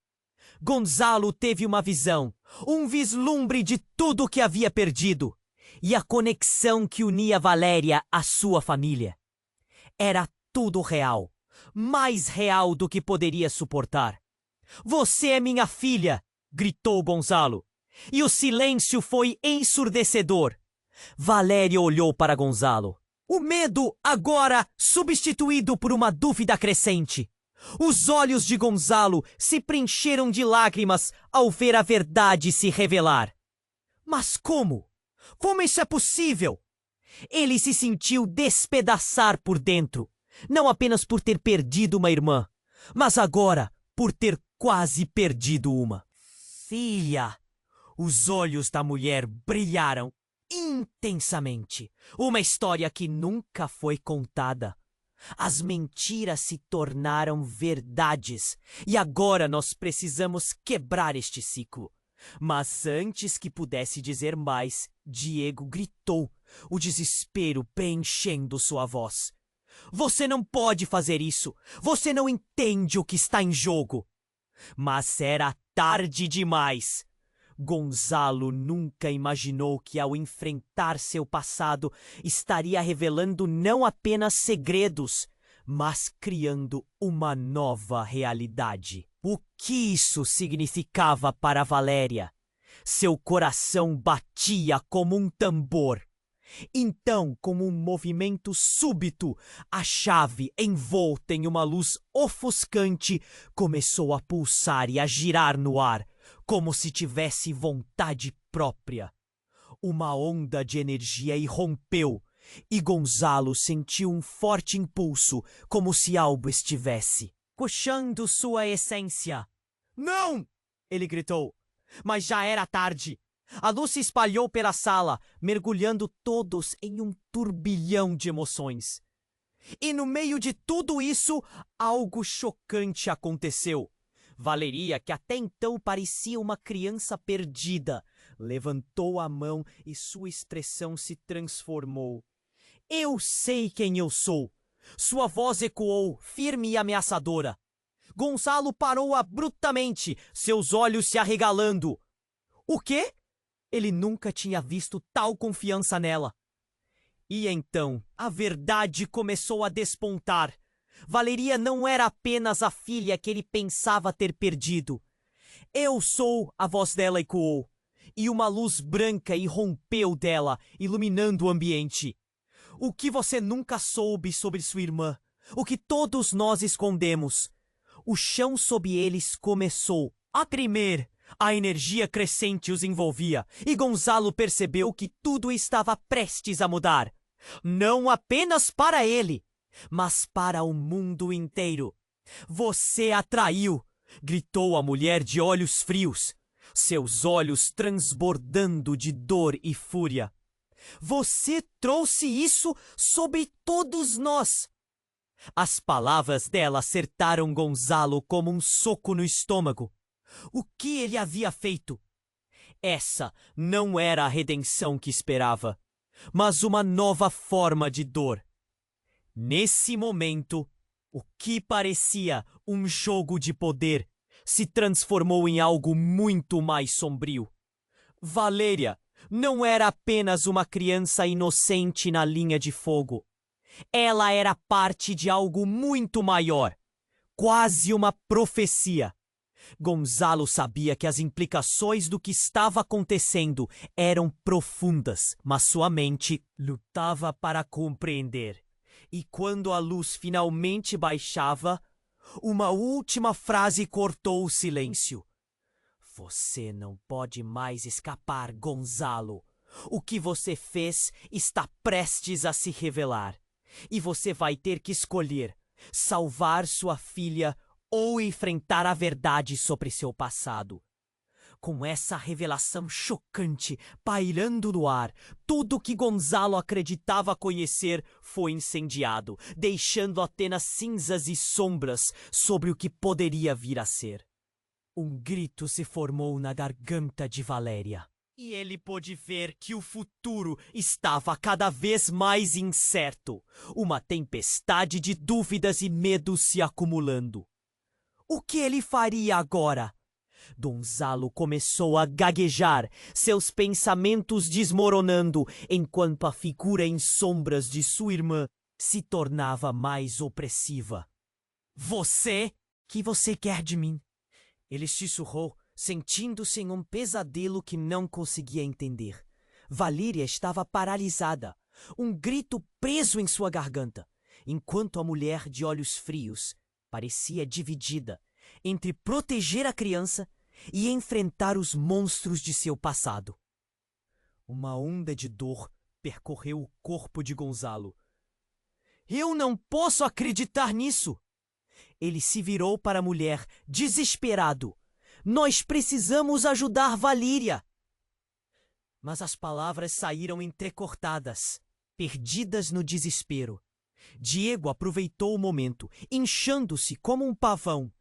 Gonzalo teve uma visão, um vislumbre de tudo o que havia perdido e a conexão que unia Valéria à sua família. Era tudo real, mais real do que poderia suportar. Você é minha filha, gritou Gonzalo, e o silêncio foi ensurdecedor. Valéria olhou para Gonzalo. O medo agora substituído por uma dúvida crescente. Os olhos de Gonzalo se preencheram de lágrimas ao ver a verdade se revelar. Mas como? Como isso é possível? Ele se sentiu despedaçar por dentro, não apenas por ter perdido uma irmã, mas agora por ter quase perdido uma. Filha! Os olhos da mulher brilharam intensamente. Uma história que nunca foi contada. As mentiras se tornaram verdades e agora nós precisamos quebrar este ciclo. Mas antes que pudesse dizer mais, Diego gritou, o desespero preenchendo sua voz. Você não pode fazer isso. Você não entende o que está em jogo. Mas era tarde demais. Gonzalo nunca imaginou que ao enfrentar seu passado estaria revelando não apenas segredos, mas criando uma nova realidade. O que isso significava para Valéria? Seu coração batia como um tambor. Então, com um movimento súbito, a chave, envolta em uma luz ofuscante, começou a pulsar e a girar no ar, como se tivesse vontade própria. Uma onda de energia irrompeu, e Gonzalo sentiu um forte impulso, como se algo estivesse puxando sua essência. Não! Ele gritou, mas já era tarde. A luz se espalhou pela sala, mergulhando todos em um turbilhão de emoções. E no meio de tudo isso, algo chocante aconteceu. Valeria, que até então parecia uma criança perdida, levantou a mão e sua expressão se transformou. Eu sei quem eu sou. Sua voz ecoou, firme e ameaçadora. Gonzalo parou abruptamente, seus olhos se arregalando. O quê? Ele nunca tinha visto tal confiança nela. E então, a verdade começou a despontar. Valeria não era apenas a filha que ele pensava ter perdido. Eu sou, a voz dela ecoou, e uma luz branca irrompeu dela, iluminando o ambiente. O que você nunca soube sobre sua irmã, o que todos nós escondemos. O chão sob eles começou a tremer. A energia crescente os envolvia, e Gonzalo percebeu que tudo estava prestes a mudar. Não apenas para ele, mas para o mundo inteiro. Você a traiu. gritou a mulher de olhos frios, seus olhos transbordando de dor e fúria. Você trouxe isso sobre todos nós! As palavras dela acertaram Gonzalo como um soco no estômago. O que ele havia feito? Essa não era a redenção que esperava, mas uma nova forma de dor. Nesse momento, o que parecia um jogo de poder se transformou em algo muito mais sombrio. Valéria não era apenas uma criança inocente na linha de fogo. Ela era parte de algo muito maior, quase uma profecia. Gonzalo sabia que as implicações do que estava acontecendo eram profundas, mas sua mente lutava para compreender. E quando a luz finalmente baixava, uma última frase cortou o silêncio. Você não pode mais escapar, Gonzalo. O que você fez está prestes a se revelar. E você vai ter que escolher salvar sua filha ou enfrentar a verdade sobre seu passado. Com essa revelação chocante pairando no ar, tudo que Gonzalo acreditava conhecer foi incendiado, deixando apenas cinzas e sombras sobre o que poderia vir a ser. Um grito se formou na garganta de Valéria, e ele pôde ver que o futuro estava cada vez mais incerto, uma tempestade de dúvidas e medos se acumulando. O que ele faria agora? Gonzalo começou a gaguejar, seus pensamentos desmoronando, enquanto a figura em sombras de sua irmã se tornava mais opressiva. Você? Que você quer de mim? Ele sussurrou, sentindo-se em um pesadelo que não conseguia entender. Valéria estava paralisada, um grito preso em sua garganta, enquanto a mulher de olhos frios parecia dividida entre proteger a criança e enfrentar os monstros de seu passado. Uma onda de dor percorreu o corpo de Gonzalo. Eu não posso acreditar nisso! Ele se virou para a mulher, desesperado. Nós precisamos ajudar Valéria! Mas as palavras saíram entrecortadas, perdidas no desespero. Diego aproveitou o momento, inchando-se como um pavão.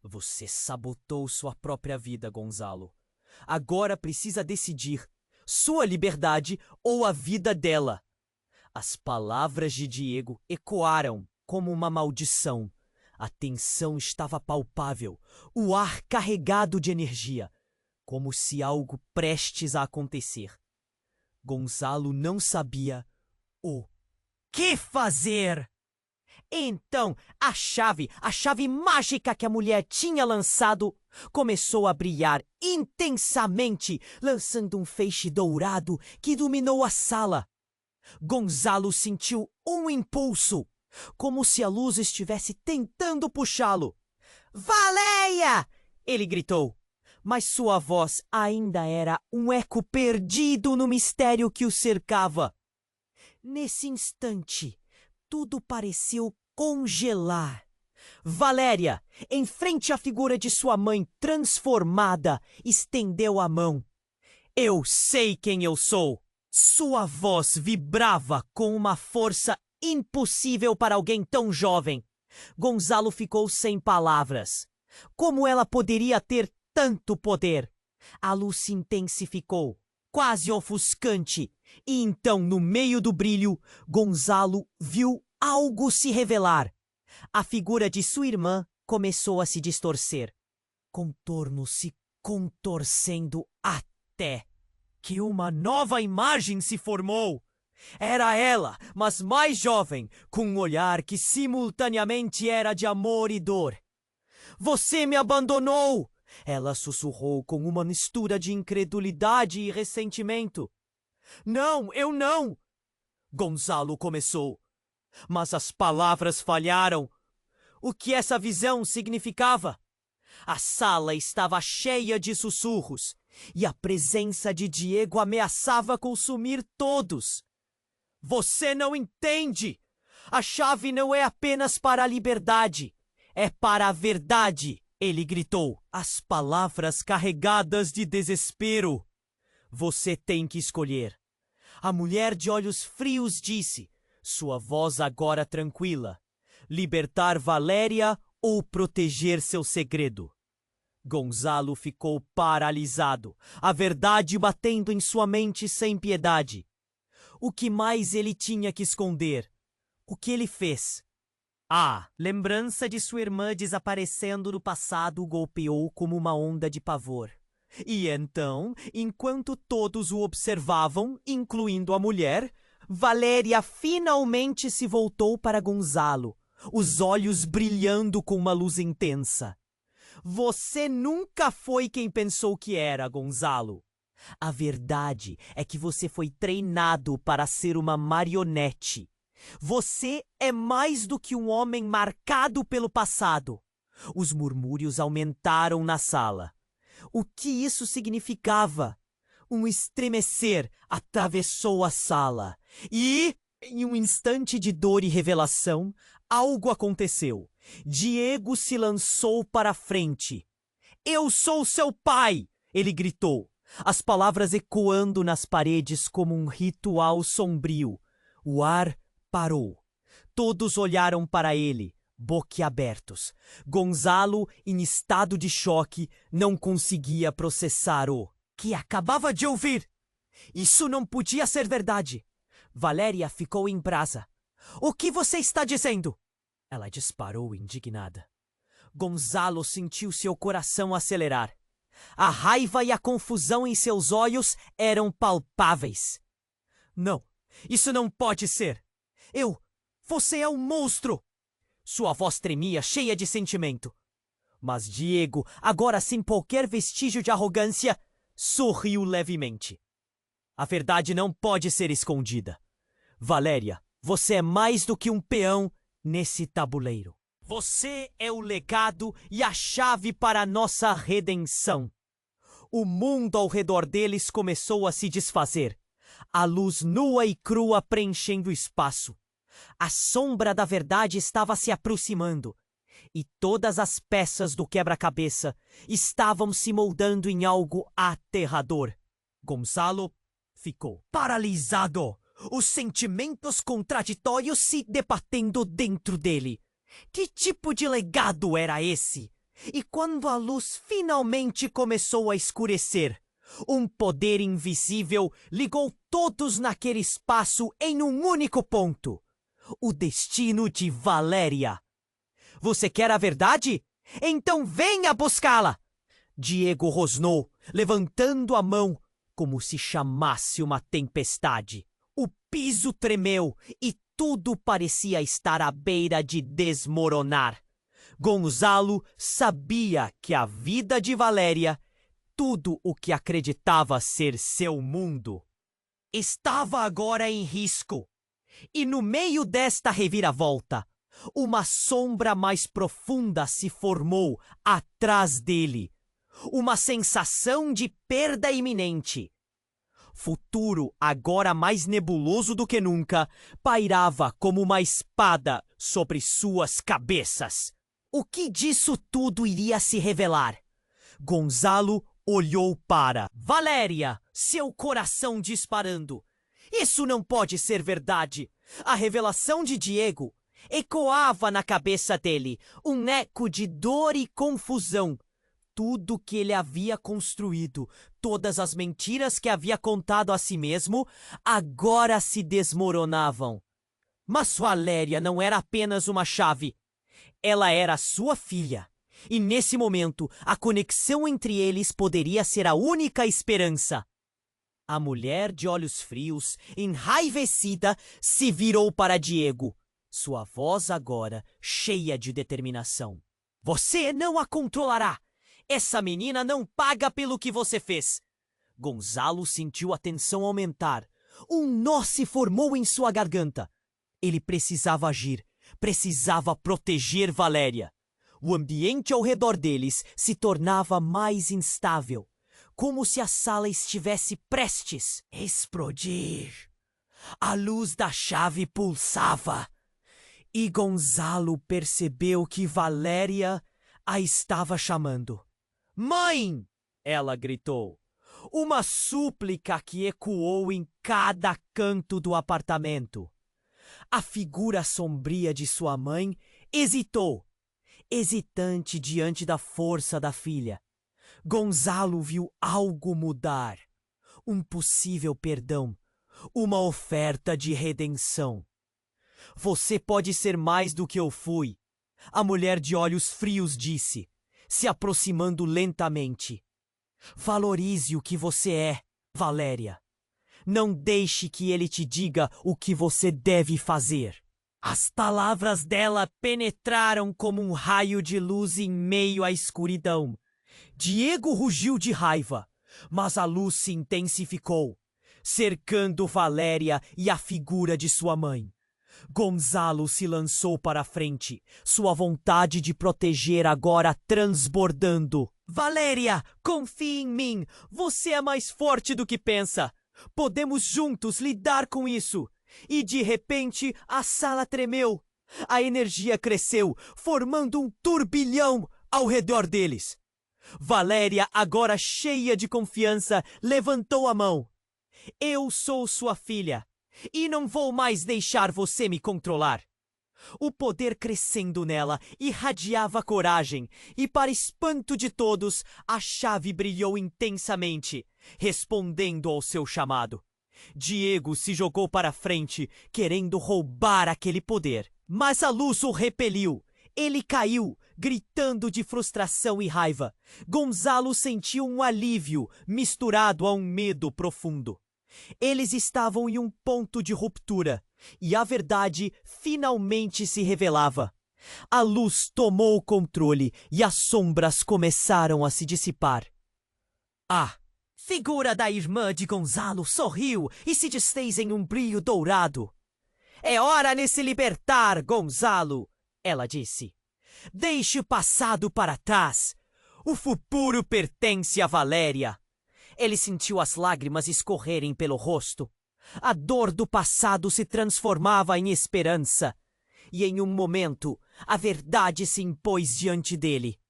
Você sabotou sua própria vida, Gonzalo. Agora precisa decidir sua liberdade ou a vida dela. As palavras de Diego ecoaram como uma maldição. A tensão estava palpável, o ar carregado de energia, como se algo prestes a acontecer. Gonzalo não sabia o que fazer. Então, a chave mágica que a mulher tinha lançado, começou a brilhar intensamente, lançando um feixe dourado que iluminou a sala. Gonzalo sentiu um impulso, como se a luz estivesse tentando puxá-lo. Valéria! Ele gritou, mas sua voz ainda era um eco perdido no mistério que o cercava. Nesse instante, tudo pareceu congelar. Valéria, em frente à figura de sua mãe transformada, estendeu a mão. Eu sei quem eu sou. Sua voz vibrava com uma força impossível para alguém tão jovem. Gonzalo ficou sem palavras. Como ela poderia ter tanto poder? A luz se intensificou, quase ofuscante, e então, no meio do brilho, Gonzalo viu algo se revelar. A figura de sua irmã começou a se distorcer, contornos se contorcendo até que uma nova imagem se formou. Era ela, mas mais jovem, com um olhar que simultaneamente era de amor e dor. Você me abandonou! Ela sussurrou com uma mistura de incredulidade e ressentimento. Não, eu não! Gonzalo começou, mas as palavras falharam. O que essa visão significava? A sala estava cheia de sussurros, e a presença de Diego ameaçava consumir todos. Você não entende! A chave não é apenas para a liberdade, é para a verdade. Ele gritou, as palavras carregadas de desespero. Você tem que escolher. A mulher de olhos frios disse, sua voz agora tranquila, libertar Valéria ou proteger seu segredo. Gonzalo ficou paralisado, a verdade batendo em sua mente sem piedade. O que mais ele tinha que esconder? O que ele fez? Lembrança de sua irmã desaparecendo no passado o golpeou como uma onda de pavor. E então, enquanto todos o observavam, incluindo a mulher, Valéria finalmente se voltou para Gonzalo, os olhos brilhando com uma luz intensa. Você nunca foi quem pensou que era, Gonzalo. A verdade é que você foi treinado para ser uma marionete. Você é mais do que um homem marcado pelo passado. Os murmúrios aumentaram na sala. O que isso significava? Um estremecer atravessou a sala. E, em um instante de dor e revelação, algo aconteceu. Diego se lançou para a frente. Eu sou seu pai! Ele gritou, as palavras ecoando nas paredes como um ritual sombrio. O ar parou. Todos olharam para ele, boquiabertos. Gonzalo, em estado de choque, não conseguia processar o que acabava de ouvir. Isso não podia ser verdade. Valéria ficou em brasa. O que você está dizendo? Ela disparou indignada. Gonzalo sentiu seu coração acelerar. A raiva e a confusão em seus olhos eram palpáveis. Não, isso não pode ser. Você é um monstro! Sua voz tremia, cheia de sentimento. Mas Diego, agora sem qualquer vestígio de arrogância, sorriu levemente. A verdade não pode ser escondida. Valéria, você é mais do que um peão nesse tabuleiro. Você é o legado e a chave para a nossa redenção. O mundo ao redor deles começou a se desfazer. A luz nua e crua preenchendo o espaço. A sombra da verdade estava se aproximando. E todas as peças do quebra-cabeça estavam se moldando em algo aterrador. Gonzalo ficou paralisado. Os sentimentos contraditórios se debatendo dentro dele. Que tipo de legado era esse? E quando a luz finalmente começou a escurecer, um poder invisível ligou todos naquele espaço em um único ponto. O destino de Valéria. Você quer a verdade? Então venha buscá-la! Diego rosnou, levantando a mão como se chamasse uma tempestade. O piso tremeu e tudo parecia estar à beira de desmoronar. Gonzalo sabia que a vida de Valéria, tudo o que acreditava ser seu mundo, estava agora em risco. E no meio desta reviravolta, uma sombra mais profunda se formou atrás dele. Uma sensação de perda iminente. Futuro, agora mais nebuloso do que nunca, pairava como uma espada sobre suas cabeças. O que disso tudo iria se revelar? Gonzalo olhou para Valéria, seu coração disparando. Isso não pode ser verdade. A revelação de Diego ecoava na cabeça dele, um eco de dor e confusão. Tudo que ele havia construído, todas as mentiras que havia contado a si mesmo, agora se desmoronavam. Mas Valéria não era apenas uma chave. Ela era sua filha. E nesse momento, a conexão entre eles poderia ser a única esperança. A mulher de olhos frios, enraivecida, se virou para Diego. Sua voz agora cheia de determinação. Você não a controlará! Essa menina não paga pelo que você fez. Gonzalo sentiu a tensão aumentar. Um nó se formou em sua garganta. Ele precisava agir. Precisava proteger Valéria. O ambiente ao redor deles se tornava mais instável. Como se a sala estivesse prestes a explodir. A luz da chave pulsava. E Gonzalo percebeu que Valéria a estava chamando. Mãe! Ela gritou. Uma súplica que ecoou em cada canto do apartamento. A figura sombria de sua mãe hesitou, hesitante diante da força da filha. Gonzalo viu algo mudar. Um possível perdão. Uma oferta de redenção. Você pode ser mais do que eu fui, a mulher de olhos frios disse, se aproximando lentamente. Valorize o que você é, Valéria. Não deixe que ele te diga o que você deve fazer. As palavras dela penetraram como um raio de luz em meio à escuridão. Diego rugiu de raiva, mas a luz se intensificou, cercando Valéria e a figura de sua mãe. Gonzalo se lançou para a frente, sua vontade de proteger agora transbordando. Valéria, confie em mim. Você é mais forte do que pensa. Podemos juntos lidar com isso. E de repente a sala tremeu. A energia cresceu, formando um turbilhão ao redor deles. Valéria, agora cheia de confiança, levantou a mão. Eu sou sua filha. E não vou mais deixar você me controlar. O poder crescendo nela irradiava coragem, e para espanto de todos, a chave brilhou intensamente, respondendo ao seu chamado. Diego se jogou para frente, querendo roubar aquele poder, mas a luz o repeliu. Ele caiu, gritando de frustração e raiva. Gonzalo sentiu um alívio, misturado a um medo profundo. Eles estavam em um ponto de ruptura, e a verdade finalmente se revelava. A luz tomou o controle e as sombras começaram a se dissipar. A figura da irmã de Gonzalo sorriu e se desfez em um brilho dourado. É hora de se libertar, Gonzalo, ela disse. Deixe o passado para trás. O futuro pertence a Valéria. Ele sentiu as lágrimas escorrerem pelo rosto. A dor do passado se transformava em esperança. E em um momento, a verdade se impôs diante dele.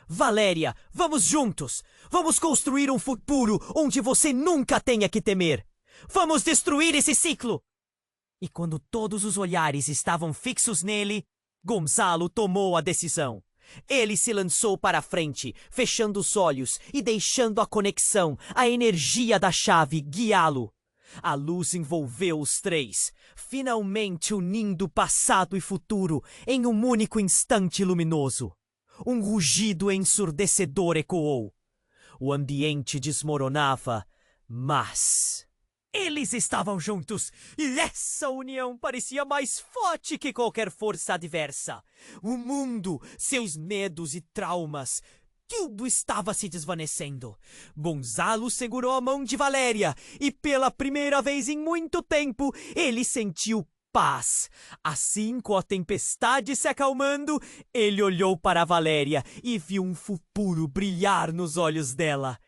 Valéria, vamos juntos! Vamos construir um futuro onde você nunca tenha que temer! Vamos destruir esse ciclo! E quando todos os olhares estavam fixos nele, Gonzalo tomou a decisão. Ele se lançou para a frente, fechando os olhos e deixando a conexão, a energia da chave guiá-lo. A luz envolveu os três, finalmente unindo passado e futuro em um único instante luminoso. Um rugido ensurdecedor ecoou. O ambiente desmoronava, mas eles estavam juntos, e essa união parecia mais forte que qualquer força adversa. O mundo, seus medos e traumas, tudo estava se desvanecendo. Gonzalo segurou a mão de Valéria, e pela primeira vez em muito tempo, ele sentiu paz. Assim, com a tempestade se acalmando, ele olhou para Valéria e viu um futuro brilhar nos olhos dela.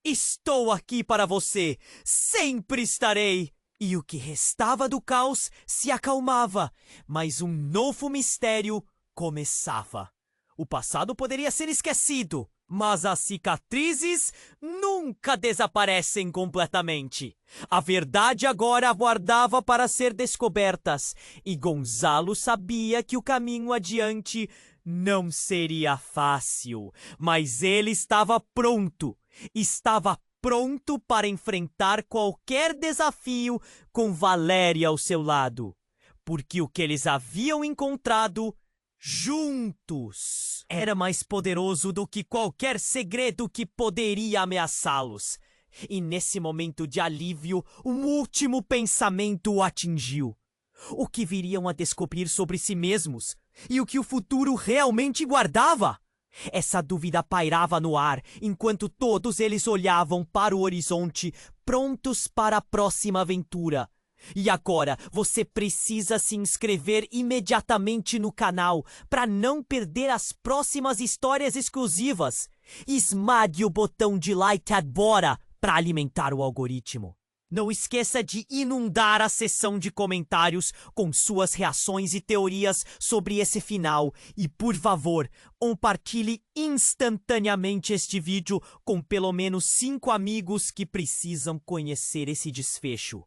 Estou aqui para você, sempre estarei. E o que restava do caos se acalmava, mas um novo mistério começava. O passado poderia ser esquecido, mas as cicatrizes nunca desaparecem completamente. A verdade agora aguardava para ser descobertas, e Gonzalo sabia que o caminho adiante não seria fácil, mas ele estava pronto. Estava pronto para enfrentar qualquer desafio com Valéria ao seu lado, porque o que eles haviam encontrado juntos era mais poderoso do que qualquer segredo que poderia ameaçá-los. E nesse momento de alívio, um último pensamento o atingiu. O que viriam a descobrir sobre si mesmos e o que o futuro realmente guardava? Essa dúvida pairava no ar, enquanto todos eles olhavam para o horizonte, prontos para a próxima aventura. E agora, você precisa se inscrever imediatamente no canal para não perder as próximas histórias exclusivas. Esmague o botão de like agora para alimentar o algoritmo. Não esqueça de inundar a seção de comentários com suas reações e teorias sobre esse final. E, por favor, compartilhe instantaneamente este vídeo com pelo menos 5 amigos que precisam conhecer esse desfecho.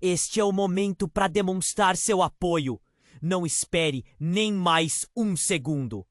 Este é o momento para demonstrar seu apoio. Não espere nem mais um segundo.